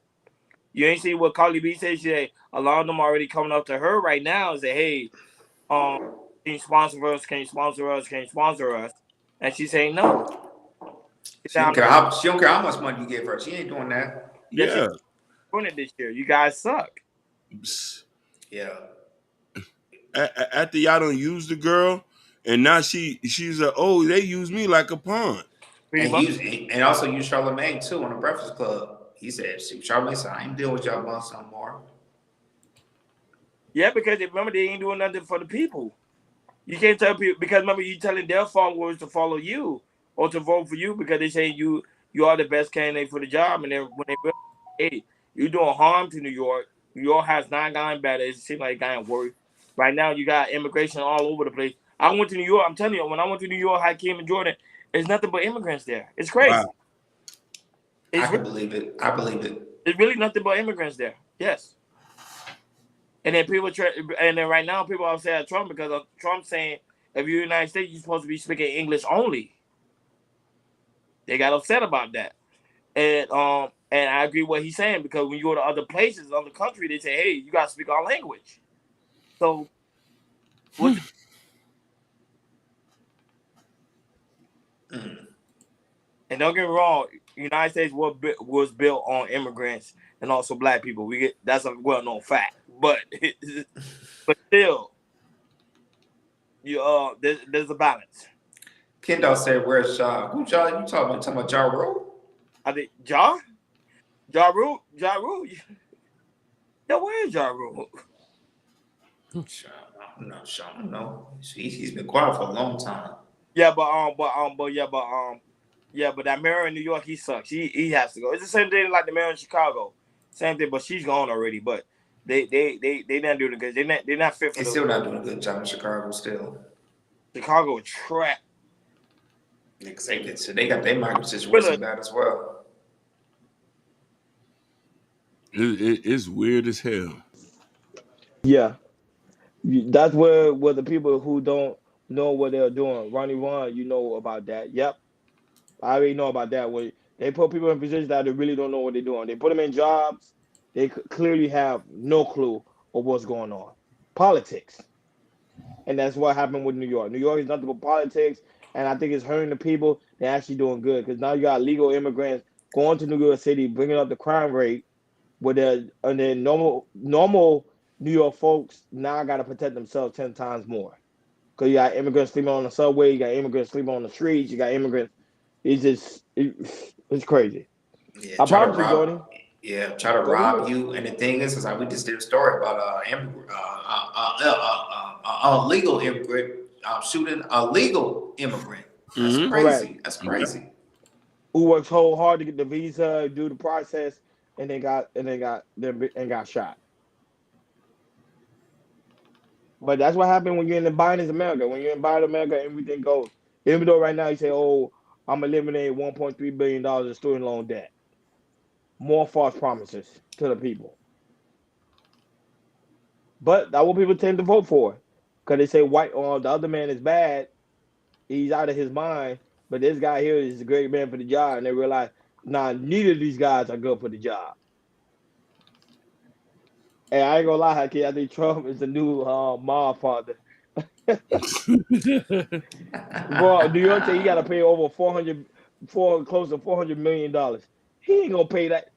You ain't see what Carly B said. She said a lot of them already coming up to her right now and say, "Hey, can you sponsor us? Can you sponsor us? Can you sponsor us?" And she's saying no. She don't care how much money you give her. She ain't doing that. Yeah. Doing it this year. You guys suck. Yeah. After y'all don't use the girl, and now she's they use me like a pawn. And also use Charlamagne too on the Breakfast Club. He said, Charlamagne said, I ain't dealing with y'all bunch no more. Yeah, because remember they ain't doing nothing for the people. You can't tell people because remember you telling their followers to follow you or to vote for you because they say you are the best candidate for the job, and then when they hey, you're doing harm to New York. New York has not gotten better. It seems like it gotten worse. Right now, you got immigration all over the place. I went to New York. I'm telling you, when I went to New York, Hakeem and Jordan, there's nothing but immigrants there. It's Wow. crazy. I It's can really, believe it. I believe it. it's really nothing but immigrants there. Yes. And then and then right now people are saying Trump because of Trump saying if you're in the United States, you're supposed to be speaking English only. They got upset about that. And I agree with what he's saying because when you go to other places, other country, they say, hey, you gotta speak our language. So what's and don't get me wrong, the United States was built on immigrants and also black people. That's a well known fact. But but still, there's a balance. Kendall said, "Where's Ja? Who Ja? You talking about? Talking about Ja Rule? I think Ja Rule. Yeah, where is Ja Rule? I'm not sure. I don't know. He's been quiet for a long time. Yeah, but that mayor in New York, he sucks. He has to go. It's the same thing like the mayor in Chicago. Same thing, but she's gone already. But they not doing it good. They're not fit for He's the still not doing a good job in Chicago. Still, Chicago trap. so they got their migrant situation bad as well. It's weird as hell. Yeah, that's where the people who don't know what they're doing. Ronnie Ron, you know about that. Yep, I already know about that. When they put people in positions that they really don't know what they're doing, they put them in jobs they clearly have no clue of what's going on. Politics, and that's what happened with New York. New York is nothing but politics, and I think it's hurting the people. They're actually doing good because now you got legal immigrants going to New York City, bringing up the crime rate. And then normal New York folks now got to protect themselves 10 times more because you got immigrants sleeping on the subway, you got immigrants sleeping on the streets, you got immigrants. It's crazy. Yeah, I promise you, Jordan. try to Go rob ahead. you. And the thing is like we just did a story about illegal immigrant shooting a legal immigrant. That's Mm-hmm. Correct. crazy. That's crazy. Who works whole hard to get the visa, do the process, and got shot. But that's what happened when you're in the Biden's America. When you're in Biden America, everything goes. Even though right now you say, "Oh, I'm eliminating $1.3 billion in student loan debt," more false promises to the people. But that's what people tend to vote for, because they say white or the other man is bad. He's out of his mind. But this guy here is a great man for the job, and they realize, nah, neither of these guys are good for the job. And I ain't gonna lie, kid. I think Trump is the new mob father. Bro, New York say he got to pay over 400, close to $400 million. He ain't gonna pay that.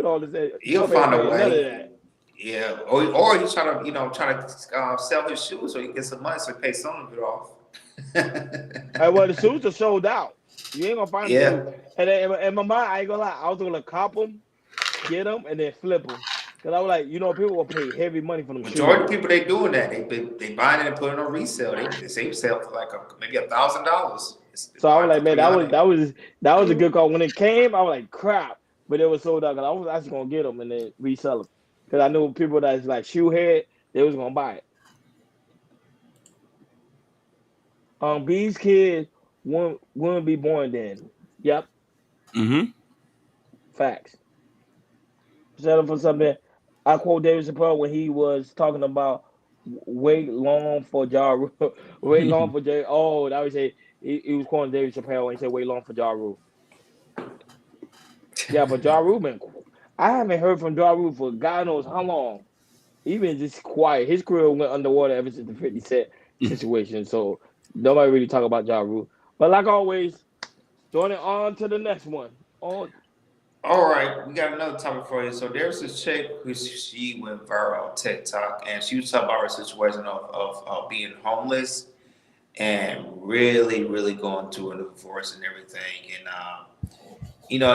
All this. He'll Trump ain't find a paying none of way. that. Yeah, or he's trying to sell his shoes so he get some money so he pays some of it off. Well, the suits are sold out. You ain't gonna find the suits. Yeah, And then, in my mind, I ain't gonna lie. I was gonna cop them, get them, and then flip them. Cause I was like, people will pay heavy money for them majority shoes. of people they doing that. They buying it and putting it on resale. They sell for like maybe $1,000. So I was Buying like, for man, 300. that was a good call. When it came, I was like, crap. But it was sold out. Cause I was actually gonna get them and then resell them. Cause I knew people that's like shoe head, they was gonna buy it. B's kids wouldn't be born then. Yep, Mm-hmm. facts. Set up for something. I quote David Chappelle when he was talking about wait long for Ja Rule. Wait long for J. Oh, that was he was quoting David Chappelle when he said wait long for Ja Rule. Yeah, but Ja Rule been. I haven't heard from Ja Rule for God knows how long. He been just quiet. His career went underwater ever since the 50 Cent situation. So nobody really talk about Ja Rule. But like always, joining on to the next one. On All right, we got another topic for you. So there's this chick who she went viral on TikTok, and she was talking about her situation of being homeless and really, really going through a divorce and everything. And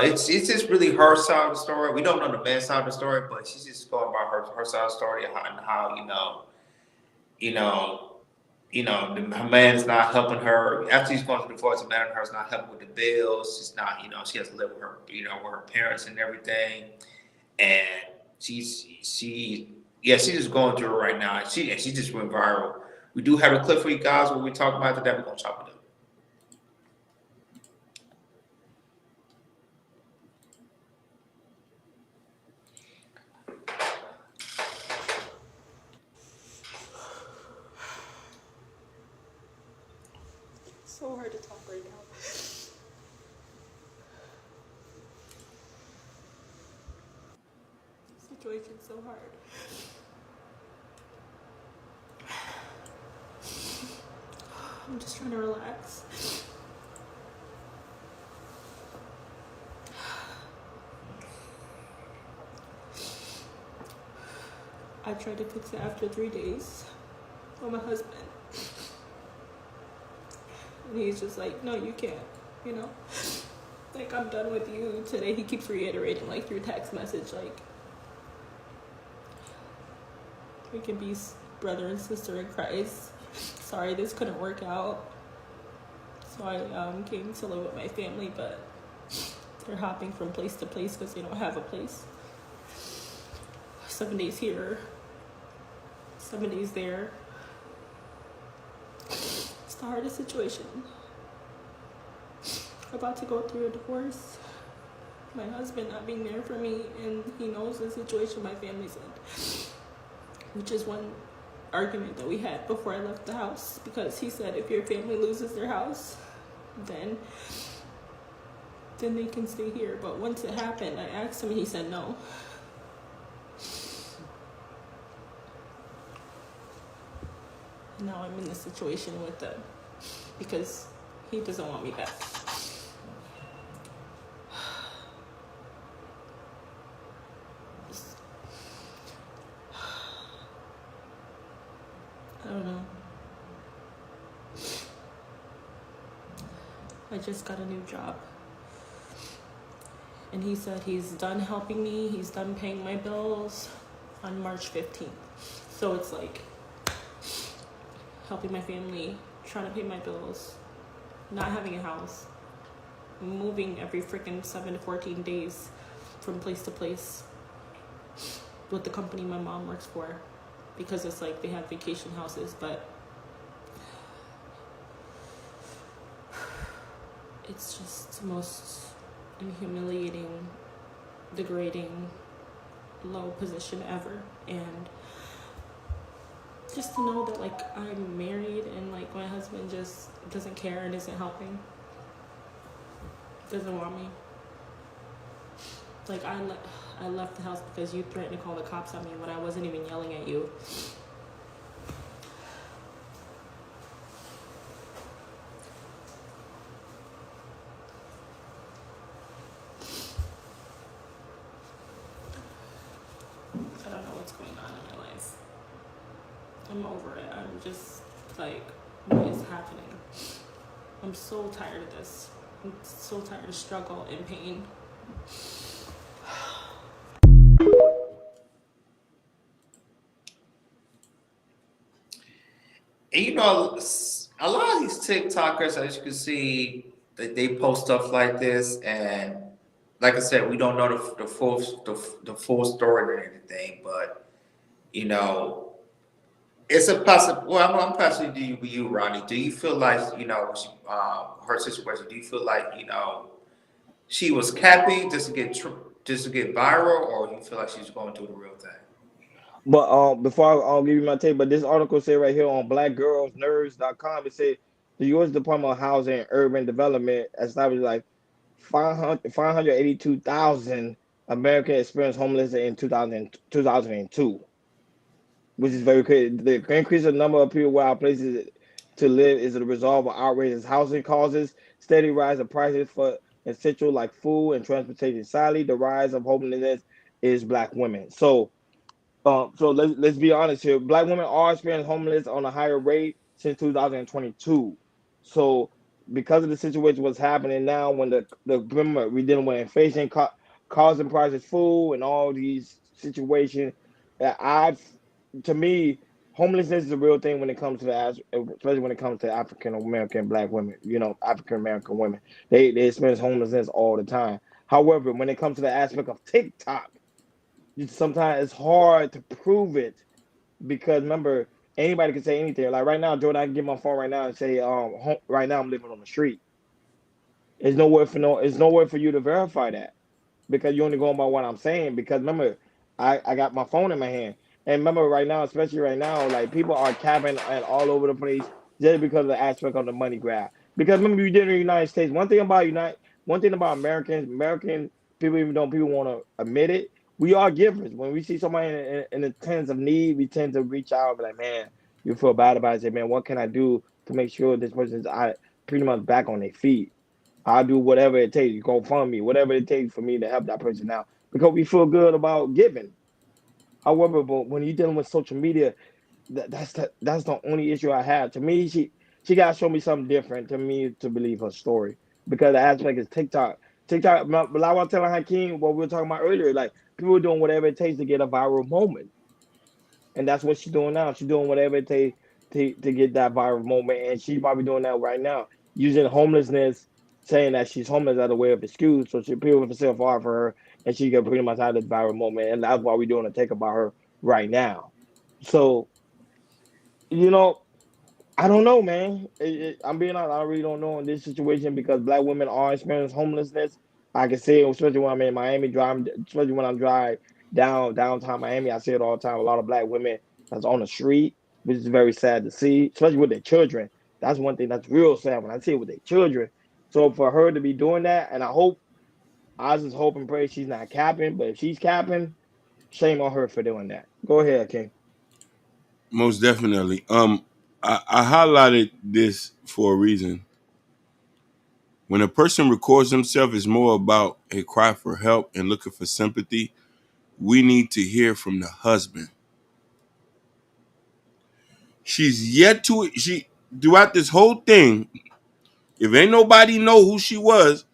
it's just really her side of the story. We don't know the man's side of the story, but she's just going about her side of the story and how you know, her man's not helping her after she's going through the divorce. The man and her's not helping with the bills. She's not, she has to live with her, with her parents and everything. And she Yeah, she's just going through it right now. She just went viral. We do have a clip for you guys where we talk about that. We're gonna chop it up. So hard to talk right now. Situation's so hard. I'm just trying to relax. I tried to fix it after 3 days with my husband. And he's just like, no, you can't, you know? Like, I'm done with you. Today he keeps reiterating, like, through text message, like, we can be brother and sister in Christ. Sorry, this couldn't work out. So I came to live with my family, but they're hopping from place to place because they don't have a place. 7 days here, 7 days there. It's the hardest situation. About to go through a divorce. My husband not being there for me, and he knows the situation my family's in. Which is one argument that we had before I left the house, because he said if your family loses their house, then they can stay here. But once it happened, I asked him and he said no. Now I'm in this situation with them because he doesn't want me back. I don't know. I just got a new job. And he said he's done helping me, he's done paying my bills on March 15th. So it's like helping my family, trying to pay my bills, not having a house, moving every freaking 7 to 14 days from place to place with the company my mom works for, because it's like they have vacation houses, but it's just the most humiliating, degrading, low position ever. And just to know that like I'm married and like my husband just doesn't care and isn't helping, doesn't want me. Like I left the house because you threatened to call the cops on me when I wasn't even yelling at you. I don't know what's going on in my life. I'm over it. I'm just like, what is happening? I'm so tired of this. I'm so tired of struggle and pain. And you know, a lot of these TikTokers, as you can see, they post stuff like this, and like I said, we don't know the full story or anything, but you know, it's a possible. Well, I'm passing to you, Ronnie. Do you feel like her situation? Do you feel like she was capping just to get viral, or you feel like she's going through the real thing? But before I'll give you my take, but this article say right here on blackgirlsnerds.com, it said the U.S. Department of Housing and Urban Development established like 582,000 Americans experienced homelessness in 2002, which is very crazy. The increase in number of people without places to live is the result of outrageous housing causes, steady rise of prices for essential like food and transportation. Sadly, the rise of homelessness is black women. So let's be honest here. Black women are experiencing homelessness on a higher rate since 2022. So because of the situation what's happening now, when the remember we dealing with inflation, causing prices, food, and all these situations, I've to me homelessness is a real thing when it comes to especially when it comes to African American black women. You know, African American women, they experience homelessness all the time. However, when it comes to the aspect of TikTok, sometimes it's hard to prove it because remember anybody can say anything. Like right now, Jordan, I can get my phone right now and say, right now I'm living on the street. It's nowhere for you to verify that because you're only going by what I'm saying. Because remember, I got my phone in my hand, and remember right now, especially right now, like people are capping and all over the place just because of the aspect of the money grab. Because remember, you did in the United States. One thing about American people, even though people want to admit it, we are givers. When we see somebody in the tens of need, we tend to reach out and be like, man, you feel bad about it. Say, man, what can I do to make sure this person's pretty much back on their feet? I'll do whatever it takes. Go fund me, whatever it takes for me to help that person out because we feel good about giving. However, but when you're dealing with social media, that's the only issue I have. To me, she got to show me something different to me to believe her story because the aspect is TikTok. TikTok, but I was telling Hakeem what we were talking about earlier. Like people are doing whatever it takes to get a viral moment. And that's what she's doing now. She's doing whatever it takes to get that viral moment. And she's probably doing that right now, using homelessness, saying that she's homeless as a way of excuse. So she people will feel far for her and she can pretty much have this viral moment. And that's why we're doing a take about her right now. So, you know, I don't know, man. I'm being honest, I really don't know in this situation because black women are experiencing homelessness. I can see it, especially when I'm in Miami, driving, especially when I'm driving downtown Miami. I see it all the time. A lot of black women that's on the street, which is very sad to see, especially with their children. That's one thing that's real sad when I see it with their children. So for her to be doing that, and I just hope and pray she's not capping. But if she's capping, shame on her for doing that. Go ahead, King. Most definitely. I highlighted this for a reason. When a person records himself, it's more about a cry for help and looking for sympathy. We need to hear from the husband. She's yet to she throughout this whole thing. If ain't nobody know who she was,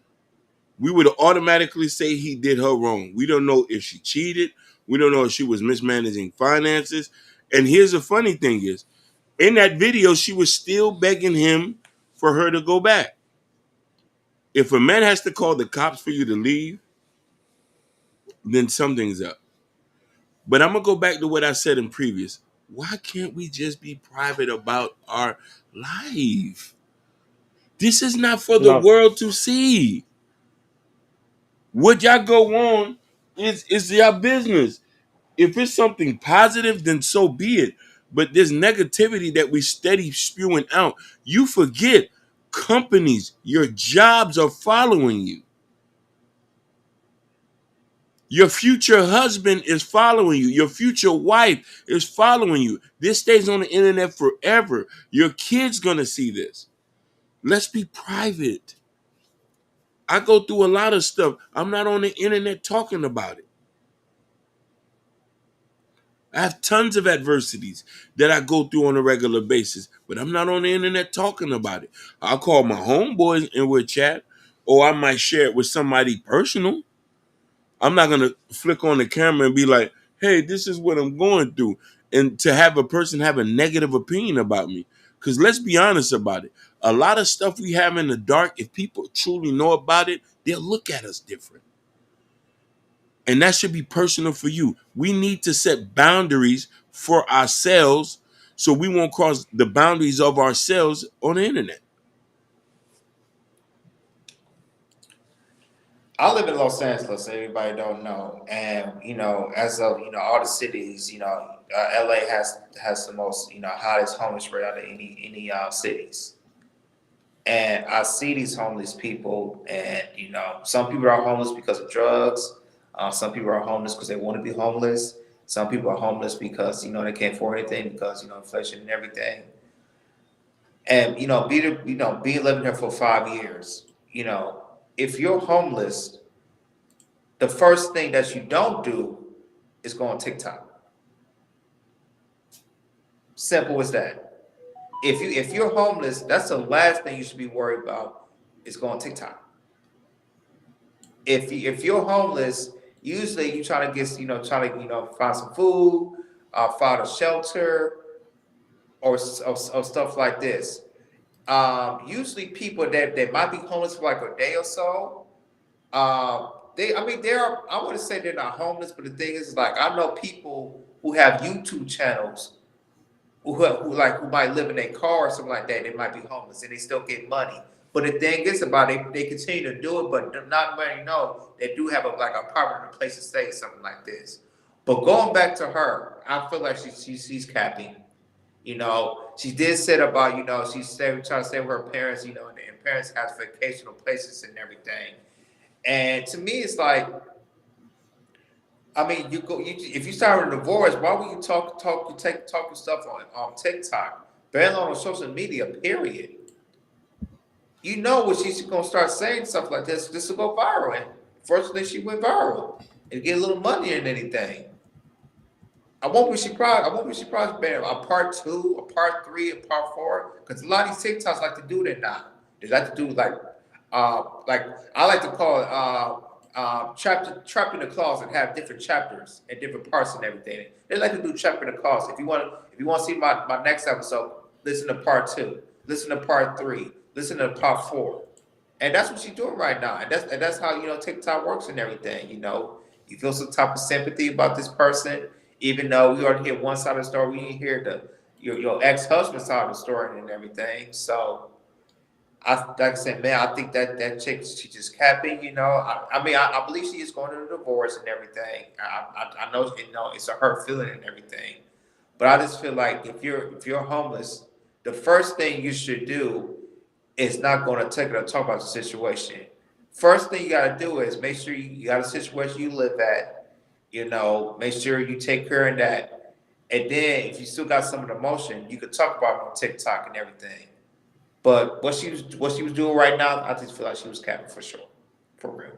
we would automatically say he did her wrong. We don't know if she cheated. We don't know if she was mismanaging finances. And here's the funny thing is, in that video, she was still begging him for her to go back. If a man has to call the cops for you to leave, then something's up. But I'm gonna go back to what I said in previous. Why can't we just be private about our life? This is not for the No, world to see. What y'all go on is your business. If it's something positive, then so be it. But this negativity that we steady spewing out, you forget companies, your jobs are following you. Your future husband is following you. Your future wife is following you. This stays on the internet forever. Your kid's gonna see this. Let's be private. I go through a lot of stuff. I'm not on the internet talking about it. I have tons of adversities that I go through on a regular basis, but I'm not on the internet talking about it. I'll call my homeboys and we'll chat, or I might share it with somebody personal. I'm not gonna flick on the camera and be like, "Hey, this is what I'm going through," and to have a person have a negative opinion about me. Because let's be honest about it, a lot of stuff we have in the dark, if people truly know about it, they'll look at us different. And that should be personal for you. We need to set boundaries for ourselves so we won't cross the boundaries of ourselves on the internet. I live in Los Angeles, so everybody don't know, and as of all the cities, LA has the most hottest homeless rate out of any cities. And I see these homeless people, and some people are homeless because of drugs. Some people are homeless because they want to be homeless. Some people are homeless because they can't afford anything because inflation and everything. And be living here for 5 years. If you're homeless, the first thing that you don't do is go on TikTok. Simple as that. If you're homeless, that's the last thing you should be worried about is going TikTok. If you're homeless, usually you try to get try to find some food, find a shelter, or stuff like this. Usually people that might be homeless for like a day or so, I mean, I want to say they're not homeless, but the thing is, like, I know people who have YouTube channels who might live in a car or something like that. They might be homeless and they still get money. But the thing is about it, they continue to do it, but not many know they do have a permanent place to stay, something like this. But going back to her, I feel like she's capping. You know, she did say about, trying to stay with her parents, and parents have vacational places and everything. And to me, it's like, I mean, if you start a divorce, why would you talk your stuff on TikTok, barely on social media, period. You know what she's gonna start saying stuff like this will go viral. And first thing she went viral and get a little money and anything. I won't be surprised if a part two, a part three, a part four, because a lot of these TikToks like to do that now. They like to do like I like to call it trapped in the closet, have different chapters and different parts and everything. They like to do trapped in the closet. If you want to see my next episode, listen to part two, listen to part three, listen to part four. And that's what she's doing right now. And that's how, TikTok works and everything, You feel some type of sympathy about this person, even though we already hear one side of the story, we didn't hear your ex-husband's side of the story and everything. So like I said, man, I think that chick, she just capping, I mean, I believe she is going to the divorce and everything. I know, it's a hurt feeling and everything. But I just feel like if you're homeless, the first thing you should do is not going to take it or talk about the situation. First thing you got to do is make sure you got a situation you live at, make sure you take care of that. And then if you still got some of the emotion, you could talk about it on TikTok and everything. But what she was doing right now, I just feel like she was capping for sure. For real.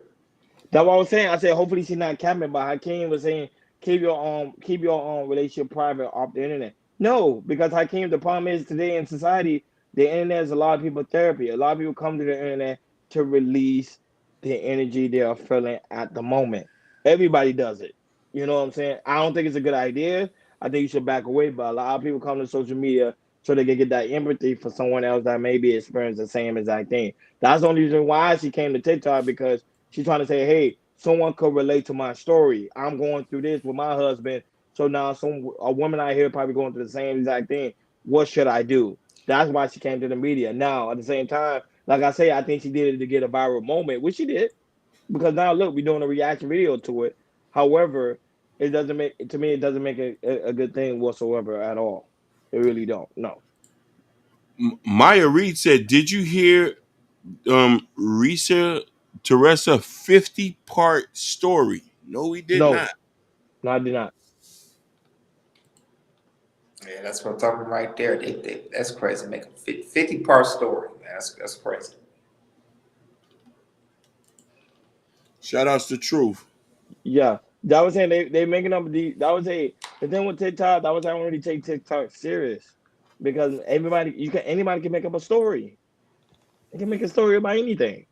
That's what I was saying. I said hopefully she's not capping, but Hakeem was saying keep your relationship private off the internet. No, because Hakeem, the problem is today in society, the internet is a lot of people therapy. A lot of people come to the internet to release the energy they are feeling at the moment. Everybody does it. You know what I'm saying? I don't think it's a good idea. I think you should back away, but a lot of people come to social media so they can get that empathy for someone else that maybe experienced the same exact thing. That's the only reason why she came to TikTok, because she's trying to say, hey, someone could relate to my story. I'm going through this with my husband. So now a woman out here probably going through the same exact thing. What should I do? That's why she came to the media. Now, at the same time, like I say, I think she did it to get a viral moment, which she did. Because now look, we're doing a reaction video to it. However, it doesn't make a good thing whatsoever at all. It really don't. No. Maya Reed said, "Did you hear Risa Teresa 50-part story?" No, we did No. not. No, I did not. Yeah, that's what I'm talking about right there. That's crazy. Make a 50-part story, man. That's crazy. Shout outs to Truth. Yeah. That was saying they making up the thing with TikTok, that was I don't really take TikTok serious. Because anybody can make up a story. They can make a story about anything.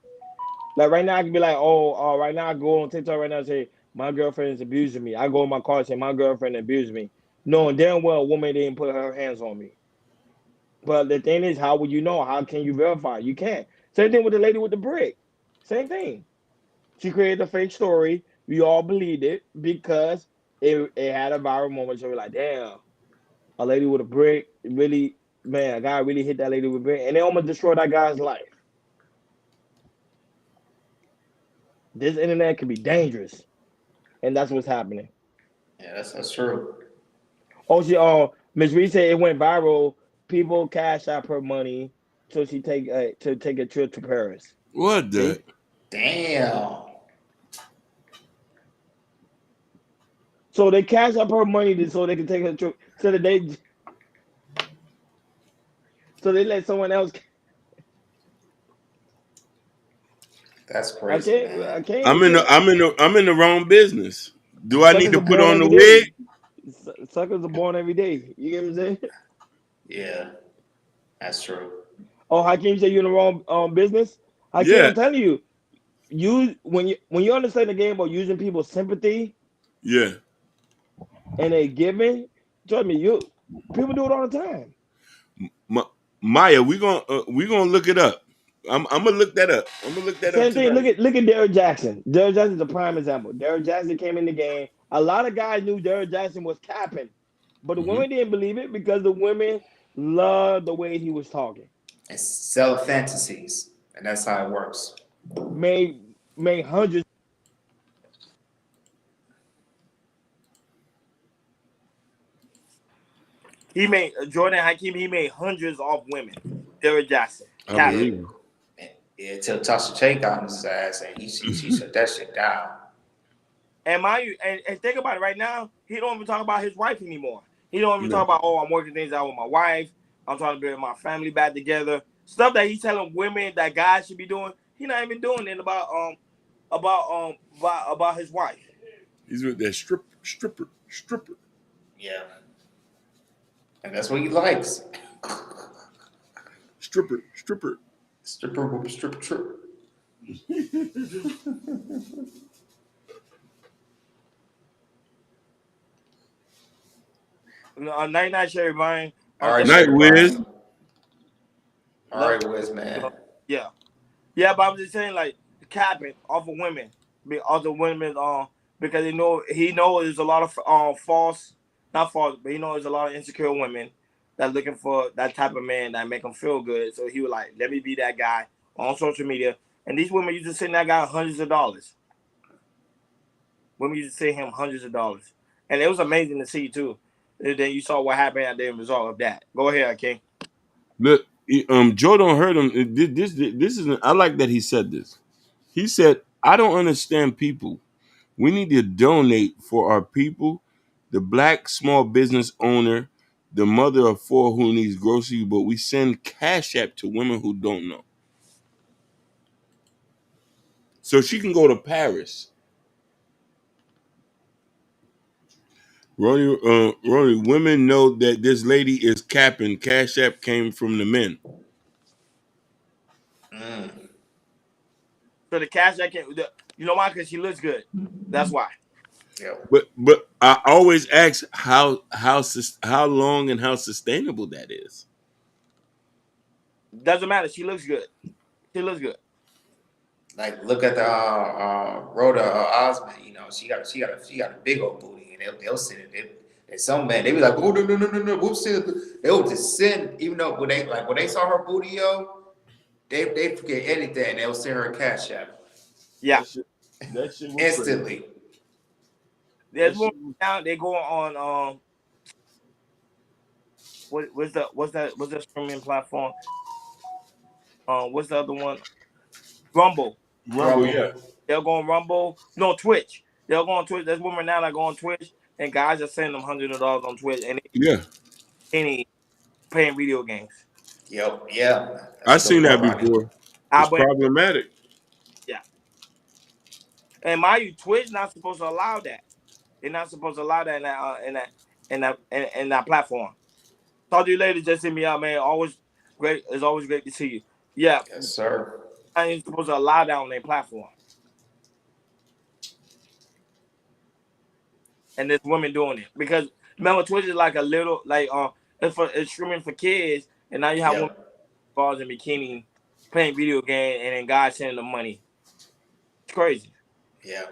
Like right now, I can be like, right now I go on TikTok right now and say my girlfriend is abusing me. I go in my car and say my girlfriend abused me, knowing damn well a woman didn't put her hands on me. But the thing is, how would you know? How can you verify? You can't. Same thing with the lady with the brick. Same thing. She created a fake story. We all believed it because it had a viral moment. So we're like, damn, a lady with a brick really, man, a guy really hit that lady with a brick, and they almost destroyed that guy's life. This internet can be dangerous, and that's what's happening. Yeah, that's true. Oh, Miss Reed said it went viral. People cash out her money so she take a trip to Paris. What the? See, Damn. so they cash up her money so they can take a trip. So they let someone else. That's I crazy, can't. man. I can't. You I'm in the can't. wrong business. Do I need Suckers to are put born on the every day. wig? Suckers are born every day. You get what I'm saying? Yeah, that's true. Oh, Hakeem said you're in the wrong business. Hakeem, Yeah, I'm telling you, when you understand the game about using people's sympathy yeah. and they giving, trust me, people do it all the time. Ma- Maya, we gonna look it up. I'm gonna look that up. I'm gonna look that up Same thing. tonight. Look at Derrick Jackson. Derrick Jackson's a prime example. Derrick Jackson came in the game. A lot of guys knew Derrick Jackson was capping, but the Hmm. women didn't believe it because the women loved the way he was talking. And sell fantasies, and that's how it works. Made hundreds. He made Jordan Hakeem. He made hundreds off women. Derrick Jackson, I Captain. believe. Yeah, until Tasha J got on his ass and she shut that shit down. And mind you, and think about it right now, he don't even talk about his wife anymore. He don't even No. talk about, oh, I'm working things out with my wife. I'm trying to bring my family back together. Stuff that he's telling women that guys should be doing. He not even doing it about his wife. He's with that stripper. Yeah. And that's what he likes. Stripper. Stripper whoop, stripper trip. Night night, Sherry Vine. All right, Night Wiz. All right, Wiz, man. Yeah. Yeah, but I'm just saying, like, capping off of women. Off the women, because he knows there's a lot of false, not false, but he knows there's a lot of insecure women that looking for that type of man that make them feel good. So he was like, let me be that guy on social media. And these women used to send that guy hundreds of dollars. Women used to send him hundreds of dollars. And it was amazing to see, too. And then you saw what happened at the end result of that. Go ahead, King. Look, Joe don't hurt him. This is. I like that he said this. He said, "I don't understand people. We need to donate for our people. The black small business owner, the mother of four who needs groceries, but we send cash app to women who don't know, so she can go to Paris." Ronnie, women know that this lady is capping. Cash app came from the men. So the cash that can, you know why? Because she looks good. That's why. Yep. But I always ask how long and how sustainable that is. Doesn't matter. She looks good. She looks good. Like look at the Rhoda Osmond. You know, she got a big old booty, and they'll send it. And some man, they be like, oh no, we'll send it. They will just send, even though when they saw her booty, yo, they forget anything. They'll send her a cash app. Yeah. That shit was Instantly. crazy. There's more now. They go on what's the streaming platform? What's the other one? Rumble. Rumble, yeah. They'll go on Rumble. No, Twitch. They'll go on Twitch. There's women now that go on Twitch, and guys are sending them $100 on Twitch, and Yeah. any playing video games. Yep. Yeah. I've seen that before. It's But problematic. yeah. And mind you, Twitch not supposed to allow that. They're not supposed to allow that in that platform. Talk to you later. Just hit me out, man. Always great. It's always great to see you. Yeah. Yes, sir. I ain't supposed to allow that on their platform. And there's women doing it because remember Twitch is like a little it's streaming for kids, and now you have women bars in bikini playing video game, and then guys sending them money. It's crazy. Yeah.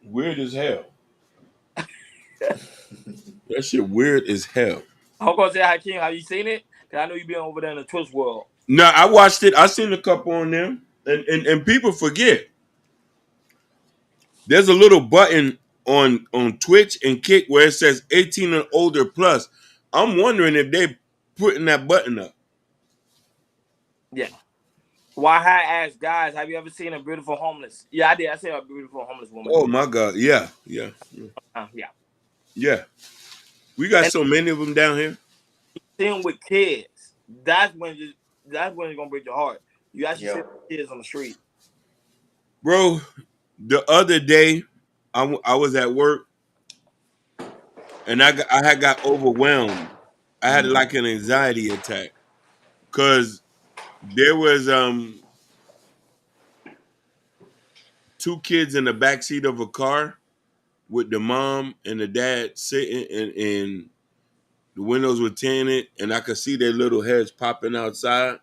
Weird as hell. That shit weird as hell. I'm gonna say, Hakeem, have you seen it? Cause I know you been over there in the Twitch world. No, I watched it. I seen a couple on them, and people forget. There's a little button on Twitch and Kick where it says 18 and older plus. I'm wondering if they putting that button up. Yeah. Why I asked guys, have you ever seen a beautiful homeless? Yeah, I did. I said a beautiful homeless woman. Oh my God! Yeah. Yeah. We got And so many of them down here. seeing with kids, that's when it's gonna break your heart. You actually see kids on the street. Bro, the other day I was at work and I had got overwhelmed. I had like an anxiety attack because there was two kids in the backseat of a car with the mom and the dad sitting, and the windows were tinted and I could see their little heads popping outside.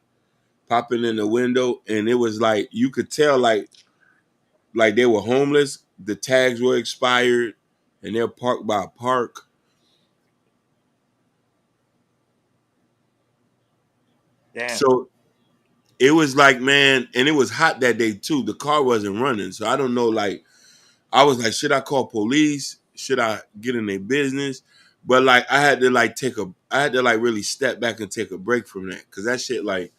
popping in the window, and it was like you could tell like they were homeless. The tags were expired, and they're parked by a park. Damn. So it was like, man, and it was hot that day too. The car wasn't running, so I don't know. Like, I was like, should I call police? Should I get in their business? But like, I had to like really step back and take a break from that, because that shit, like,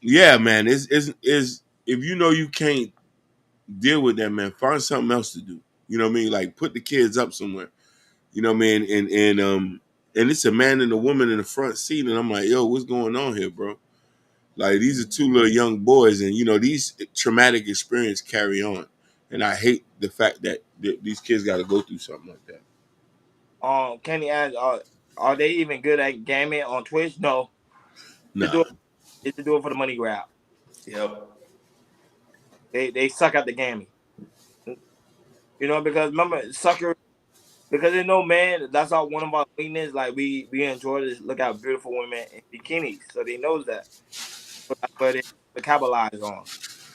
yeah, man, is if you know you can't deal with that, man, find something else to do. You know what I mean? Like, put the kids up somewhere. You know what I mean? And it's a man and a woman in the front seat, and I'm like, yo, what's going on here, bro? Like, these are two little young boys, and these traumatic experiences carry on, and I hate the fact that these kids got to go through something like that. Kenny asked, are they even good at gaming on Twitch? No. They Nah, do it. They do it for the money grab. Yep. They suck at the gaming. Because remember, sucker. Because they know, man, that's our one of our weaknesses. Like, we enjoy to look at beautiful women in bikinis, so they knows that. So that's where they capitalize on.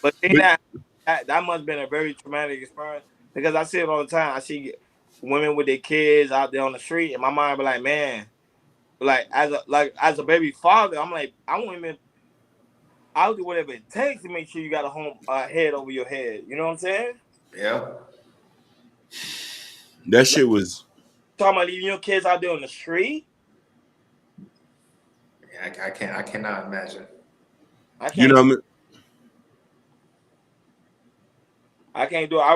But saying but that must have been a very traumatic experience, because I see it all the time. I see women with their kids out there on the street, and my mind be like, man, like as a baby father, I'm like, I'll do whatever it takes to make sure you got a head over your head. You know what I'm saying? Yeah. that shit was, Talking about leaving your kids out there on the street. Yeah, I cannot imagine. I you can't. know what I mean? I can't do it. I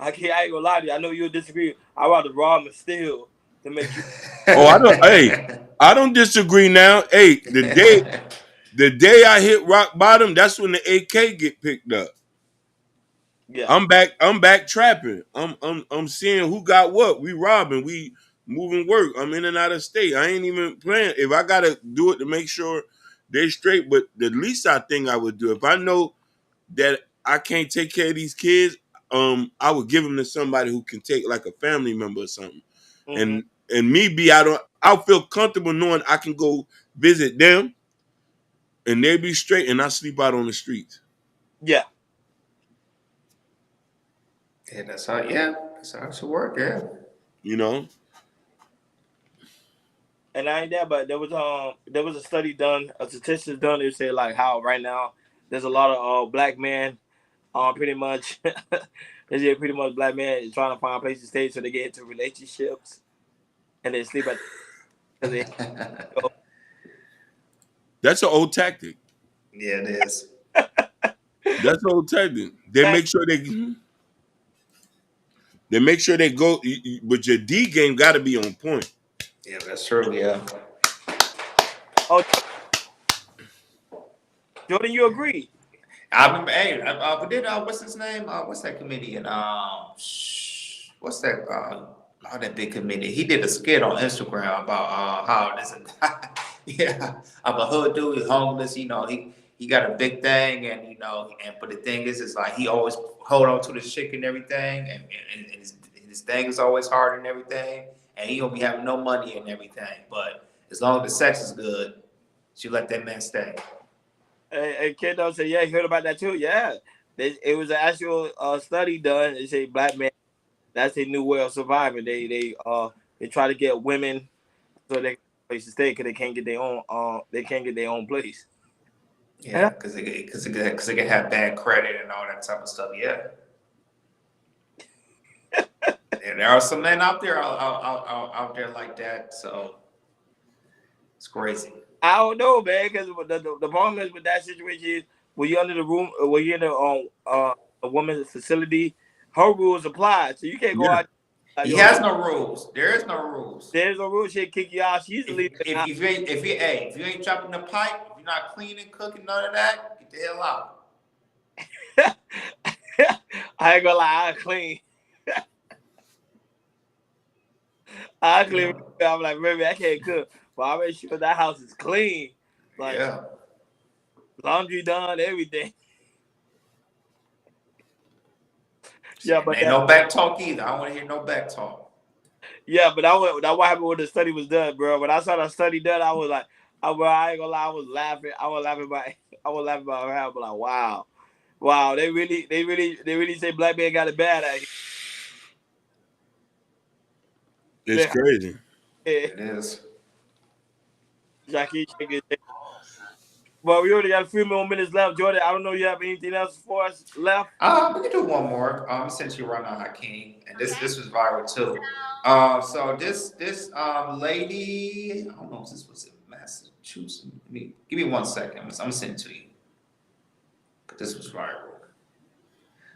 ain't gonna lie to you. I know you'll disagree. I'd rather rob and steal to make sure. Oh, I don't disagree now. Hey, the day I hit rock bottom, that's when the AK get picked up. Yeah. I'm back trapping. I'm seeing who got what. We robbing, we moving work. I'm in and out of state. I ain't even playing. If I gotta do it to make sure they're straight, but the least I think I would do, if I know that I can't take care of these kids, I would give them to somebody who can take, like a family member or something. Mm-hmm. And me be I'll feel comfortable knowing I can go visit them and they be straight and I sleep out on the streets. Yeah. Yeah, that's how it should work, yeah. You know? And I ain't that, but there was a study done, a statistics done. They said like how right now there's a lot of black men, pretty much. They say pretty much black men is trying to find a place to stay, so they get into relationships and they sleep at because they go. That's an old tactic. Yeah, it is. That's an old tactic. They make sure they go, but your D game got to be on point. Yeah, that's true. Yeah. Oh, Jordan, you agree? I remember. Hey, but then what's his name? What's that comedian? What's that? That big comedian. He did a skit on Instagram about how this a guy, yeah, I'm a hood dude. He's homeless. He got a big thing, and but the thing is, it's like he always hold on to the chick and everything, and his thing is always hard and everything, and he don't be having no money and everything. But as long as the sex is good, she let that man stay. And Kendo said, yeah, he heard about that too. Yeah. It was an actual study done. They say black men, that's their new way of surviving. They try to get women so they can have a place to stay because they can't get their own place. Yeah, because they can have bad credit and all that type of stuff. Yeah. And there are some men out there like that, so it's crazy. I don't know, man, because the problem is with that situation is when you're under the room, when you're in a woman's facility, her rules apply, so you can't go out. He has no rules. There is no rules. There's no rules. She'll kick you out. She's leaving. If you ain't dropping the pipe, if you're not cleaning, cooking, none of that, get the hell out. I ain't gonna lie, I clean. I clean. Yeah. I'm like, baby, I can't cook, but I make sure that house is clean. Like, laundry done, everything. Yeah, but ain't no back talk either. I don't want to hear no back talk. Yeah, but that what happened when the study was done, bro. When I saw the study done, I was like, I ain't gonna lie, I was laughing. I was laughing about her. But like, wow, wow, they really say black man got it bad out It's here. crazy. It is. Jackie shaking his head. Well, we already got a few more minutes left, Jordan. I don't know if you have anything else for us left. We can do one more. Since you run on Hakeem, and this was viral too. So this lady, I don't know if this was in Massachusetts. Give me 1 second. I'm gonna send it to you. This was viral.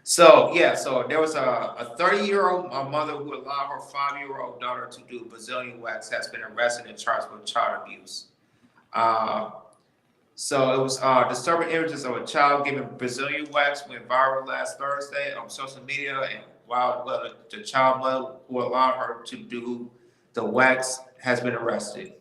So yeah, so there was a 30-year-old mother who allowed her 5-year-old daughter to do Brazilian wax has been arrested and charged with child abuse. Uh, So it was disturbing images of a child giving Brazilian wax went viral last Thursday on social media, and while the child mother who allowed her to do the wax has been arrested.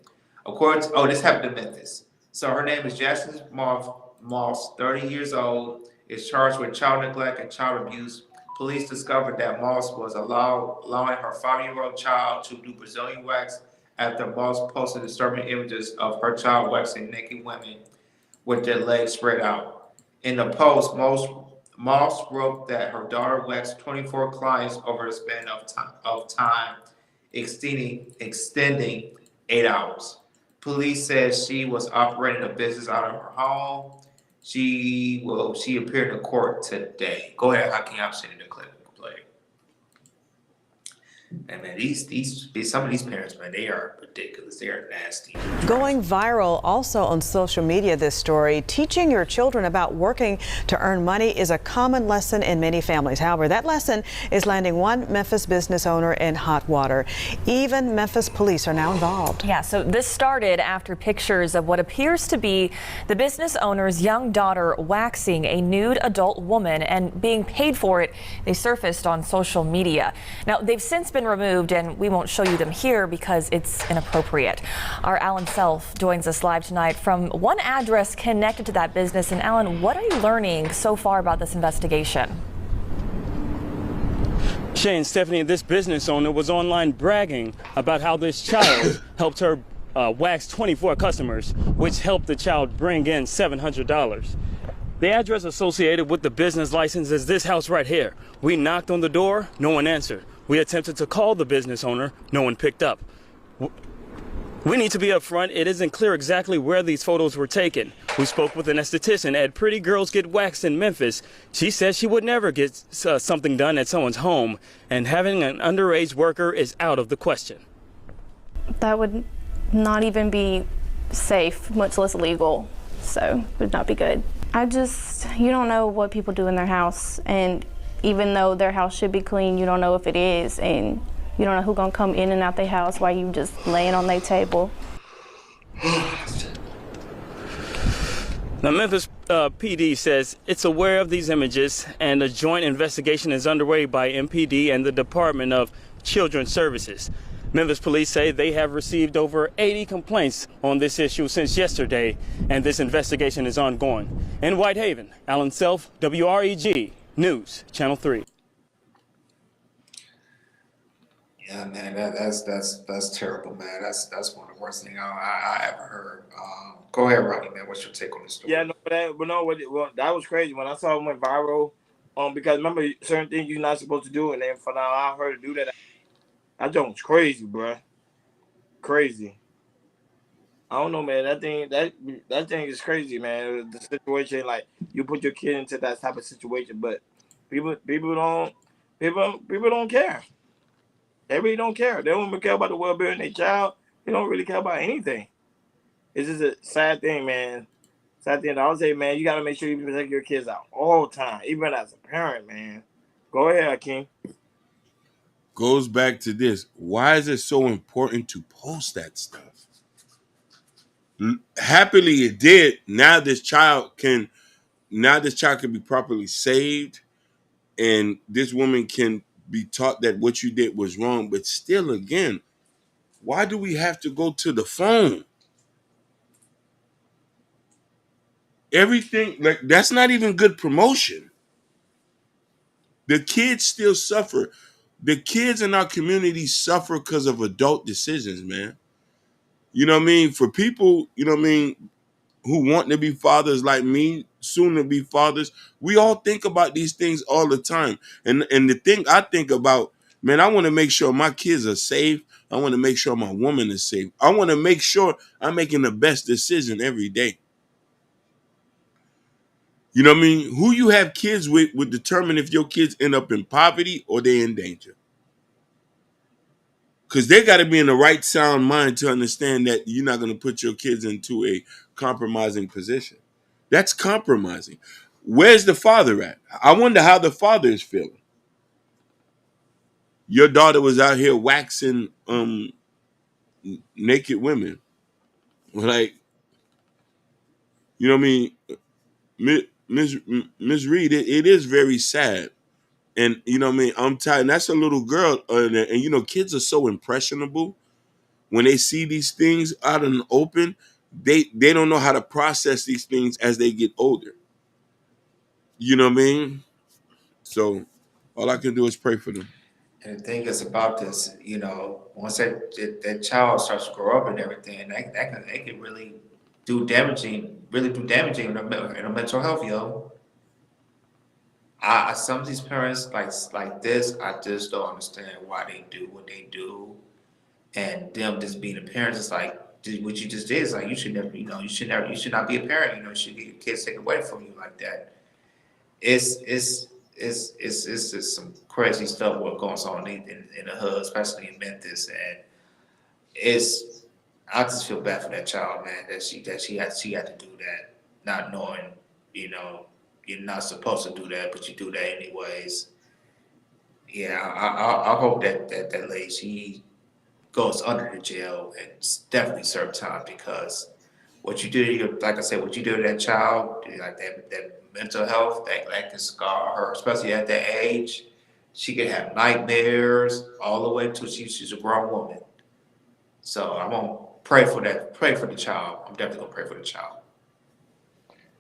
According to, this happened in Memphis. So her name is Jasmine Moss, 30 years old, is charged with child neglect and child abuse. Police discovered that Moss was allowing her 5-year-old child to do Brazilian wax after Moss posted disturbing images of her child waxing naked women with their legs spread out. In the post, Moss wrote that her daughter waxed 24 clients over a span of time extending 8 hours. Police said she was operating a business out of her home. She appeared in court today. Go ahead, Hakeem. I'm sending the clip. Play. And man, some of these parents, man, they are ridiculous. They are nasty. Going viral also on social media, this story, teaching your children about working to earn money is a common lesson in many families. However, that lesson is landing one Memphis business owner in hot water. Even Memphis police are now involved. Yeah, so this started after pictures of what appears to be the business owner's young daughter waxing a nude adult woman and being paid for it. They surfaced on social media. Now, they've since been removed, and we won't show you them here because it's inappropriate. Our Alan Self joins us live tonight from one address connected to that business. And Alan, what are you learning so far about this investigation? Shay and Stephanie, this business owner was online bragging about how this child helped her wax 24 customers, which helped the child bring in $700. The address associated with the business license is this house right here. We knocked on the door, no one answered. We attempted to call the business owner, no one picked up. We need to be upfront. It isn't clear exactly where these photos were taken. We spoke with an esthetician at Pretty Girls Get Waxed in Memphis. She says she would never get something done at someone's home, and having an underage worker is out of the question. That would not even be safe, much less legal, so it would not be good. You don't know what people do in their house, and even though their house should be clean, you don't know if it is, and you don't know who's gonna come in and out their house while you just laying on their table. Now, Memphis PD says it's aware of these images, and a joint investigation is underway by MPD and the Department of Children's Services. Memphis police say they have received over 80 complaints on this issue since yesterday, and this investigation is ongoing. In Whitehaven, Alan Self, WREG News, Channel 3. Yeah, man, that's terrible, man. That's one of the worst things I ever heard. Go ahead, Rodney, man. What's your take on this story? Yeah, that was crazy when I saw it went viral. Because remember certain things you're not supposed to do, and then for now I heard her do that. That joke was crazy, bro. Crazy. I don't know, man. That thing is crazy, man. The situation, like you put your kid into that type of situation, but people don't care. They really don't care. They don't even care about the well-being of their child. They don't really care about anything. It's just a sad thing, man. Sad thing. I would say, man, you gotta make sure you protect your kids out all the time, even as a parent, man. Go ahead, Hakeem. Goes back to this. Why is it so important to post that stuff? Happily it did. Now this child can be properly saved, and this woman can be taught that what you did was wrong. But still, again, why do we have to go to the phone? Everything, like, that's not even good promotion. The kids still suffer. The kids in our community suffer because of adult decisions, man. You know what I mean? For people, you know what I mean, who want to be fathers like me, soon to be fathers, we all think about these things all the time. And the thing I think about, man, I want to make sure my kids are safe. I want to make sure my woman is safe. I want to make sure I'm making the best decision every day. You know what I mean? Who you have kids with would determine if your kids end up in poverty or they in danger. Because they got to be in the right sound mind to understand that you're not going to put your kids into a compromising position. That's compromising. Where's the father at? I wonder how the father is feeling. Your daughter was out here waxing naked women. Like, you know what I mean? Miss Reed, it is very sad. And you know what I mean? I'm tired. And that's a little girl. And you know, kids are so impressionable. When they see these things out in the open, they don't know how to process these things as they get older. You know what I mean? So all I can do is pray for them. And the thing is about this, you know, once that child starts to grow up and everything, that can really do damaging in their mental health, yo. Some of these parents like this, I just don't understand why they do what they do, and them just being a parent is like what you just did is like you should never, you should not be a parent. You know, you should get your kids taken away from you like that. It's it's it's just some crazy stuff what goes on in the hood, especially in Memphis, and it's I just feel bad for that child, man, that she had to do that, not knowing, you know, you're not supposed to do that, but you do that anyways. Yeah, I hope that lady she goes under the jail and definitely serve time because what you do, like I said, what you do to that child, like that mental health, that can scar her, especially at that age. She can have nightmares all the way until she's a grown woman. So I'm gonna pray for that. Pray for the child. I'm definitely gonna pray for the child.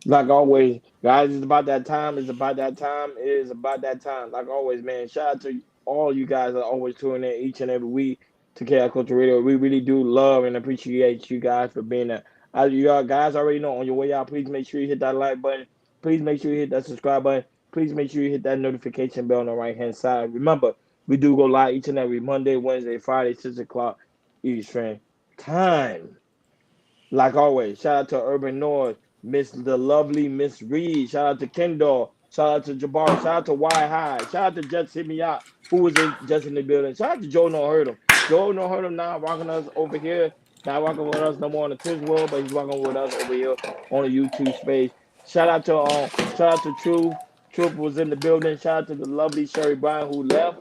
Like always, guys, it's about that time. It's about that time. It is about that time. Like always, man. Shout out to all you guys that are always tuning in each and every week to Chaos Culture Radio. We really do love and appreciate you guys for being there. As you guys already know, on your way out, please make sure you hit that like button. Please make sure you hit that subscribe button. Please make sure you hit that notification bell on the right hand side. Remember, we do go live each and every Monday, Wednesday, Friday, 6 o'clock Eastern time. Like always, shout out to Urban North, the lovely Miss Reed. Shout out to Kendall. Shout out to Jabari. Shout out to Y High. Shout out to Just Hit Me Out, who was just in the building. Shout out to Joe No Hurt Him. Joe No Hurt Him now rocking us over here. Not rocking with us no more on the Twitch world, but he's rocking with us over here on the YouTube space. Shout out to Truth. Truth was in the building. Shout out to the lovely Sherry Brown who left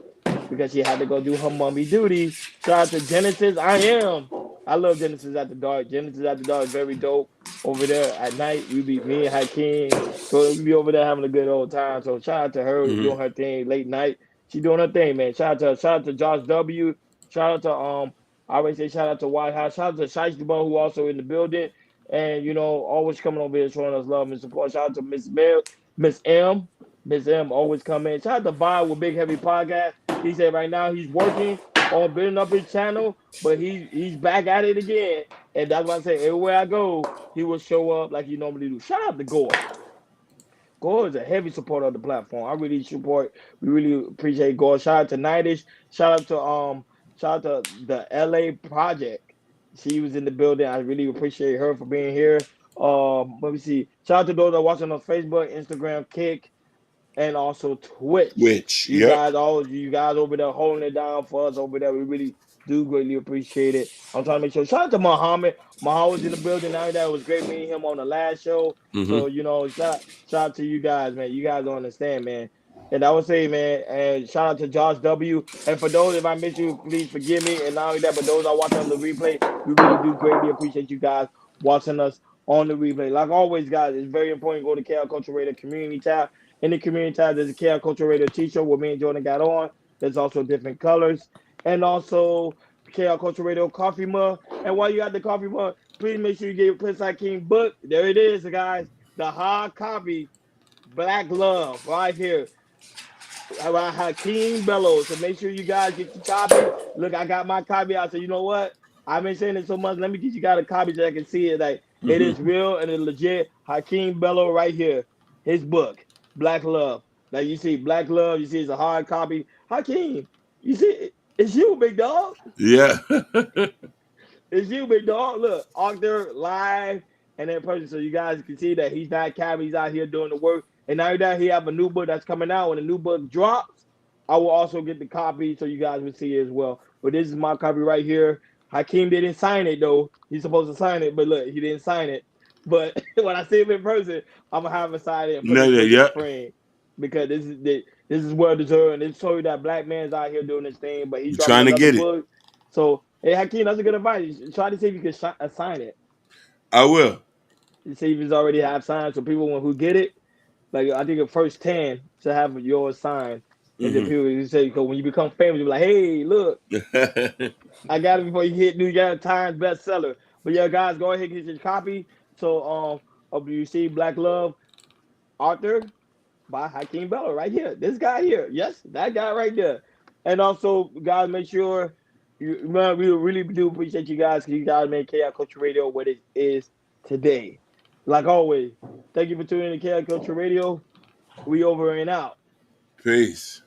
because she had to go do her mommy duties. Shout out to Genesis. I am. I love Genesis at the Dark. Genesis at the Dark is very dope. Over there at night, we be me and Hakeem. So we be over there having a good old time. So shout out to her Mm-hmm. doing her thing late night. She doing her thing, man. Shout out to Josh W. Shout out to I always say shout out to White House. Shout out to Shiesty Bun who also in the building. And you know, always coming over here showing us love and support. Shout out to Miss M. Miss M always come in. Shout out to Vibe with Big Heavy Podcast. He said right now he's working on building up his channel, but he's back at it again. And that's why I say everywhere I go, he will show up like he normally do. Shout out to Gore. Gore is a heavy supporter of the platform. I really support. We really appreciate Gore. Shout out to Nightish. Shout out to shout out to the LA Project. She was in the building. I really appreciate her for being here. Let me see. Shout out to those that are watching on Facebook, Instagram, Kick, and also Twitch. Which, yep. You guys over there holding it down for us over there. We really do greatly appreciate it. I'm trying to make sure. Shout out to Muhammad. Muhammad was in the building now. That was great meeting him on the last show. Mm-hmm. So you know, shout out to you guys, man. You guys don't understand, man. And I would say, man, and shout out to Josh W. And for those, if I miss you, please forgive me. And not only that, but those that watch on the replay, we really do greatly appreciate you guys watching us on the replay. Like always, guys, it's very important to go to KL Culture Radio Community tab. In the community tab, there's a KL Culture Radio t-shirt where me and Jordan got on. There's also different colors. And also KL Culture Radio coffee mug. And while you got the coffee mug, please make sure you get your Prince King book. There it is, guys. The hard copy, Black Love, right here. Hakeem Bellows. So make sure you guys get your copy. Look, I got my copy. I said, you know what? I've been saying it so much. Let me get you guys a copy so I can see it. Like it is Mhm. real and it's legit. Hakeem Bello right here. His book, Black Love. Like you see Black Love, you see it's a hard copy. Hakeem, you see it's you, big dog. Yeah. It's you, big dog. Look, Arthur live and in person, so you guys can see that he's not capping. He's out here doing the work. And now that he have a new book that's coming out, when the new book drops, I will also get the copy so you guys will see it as well. But this is my copy right here. Hakeem didn't sign it though. He's supposed to sign it, but look, he didn't sign it. But when I see him in person, I'm gonna have him sign it and put No, his no, book in the yeah. frame because this is well deserved. And it's show you that black man's out here doing this thing, but he's You're dropping trying to another get it. book. So, hey, Hakeem, that's a good advice. Try to see if you can assign it. I will. See if it's already have signed, so people who get it, like I think the first 10 should have yours signed. And then Hmm. people you say, because when you become famous, you're like, hey, look, I got it before you hit New York Times bestseller. But yeah, guys, go ahead and get your copy. So, you see Black Love, Arthur by Hakeem Bello right here. This guy here. Yes, that guy right there. And also, guys, make sure man, we really do appreciate you guys because you guys make KI Culture Radio what it is today. Like always, thank you for tuning in to KI Culture Radio. We over and out. Peace.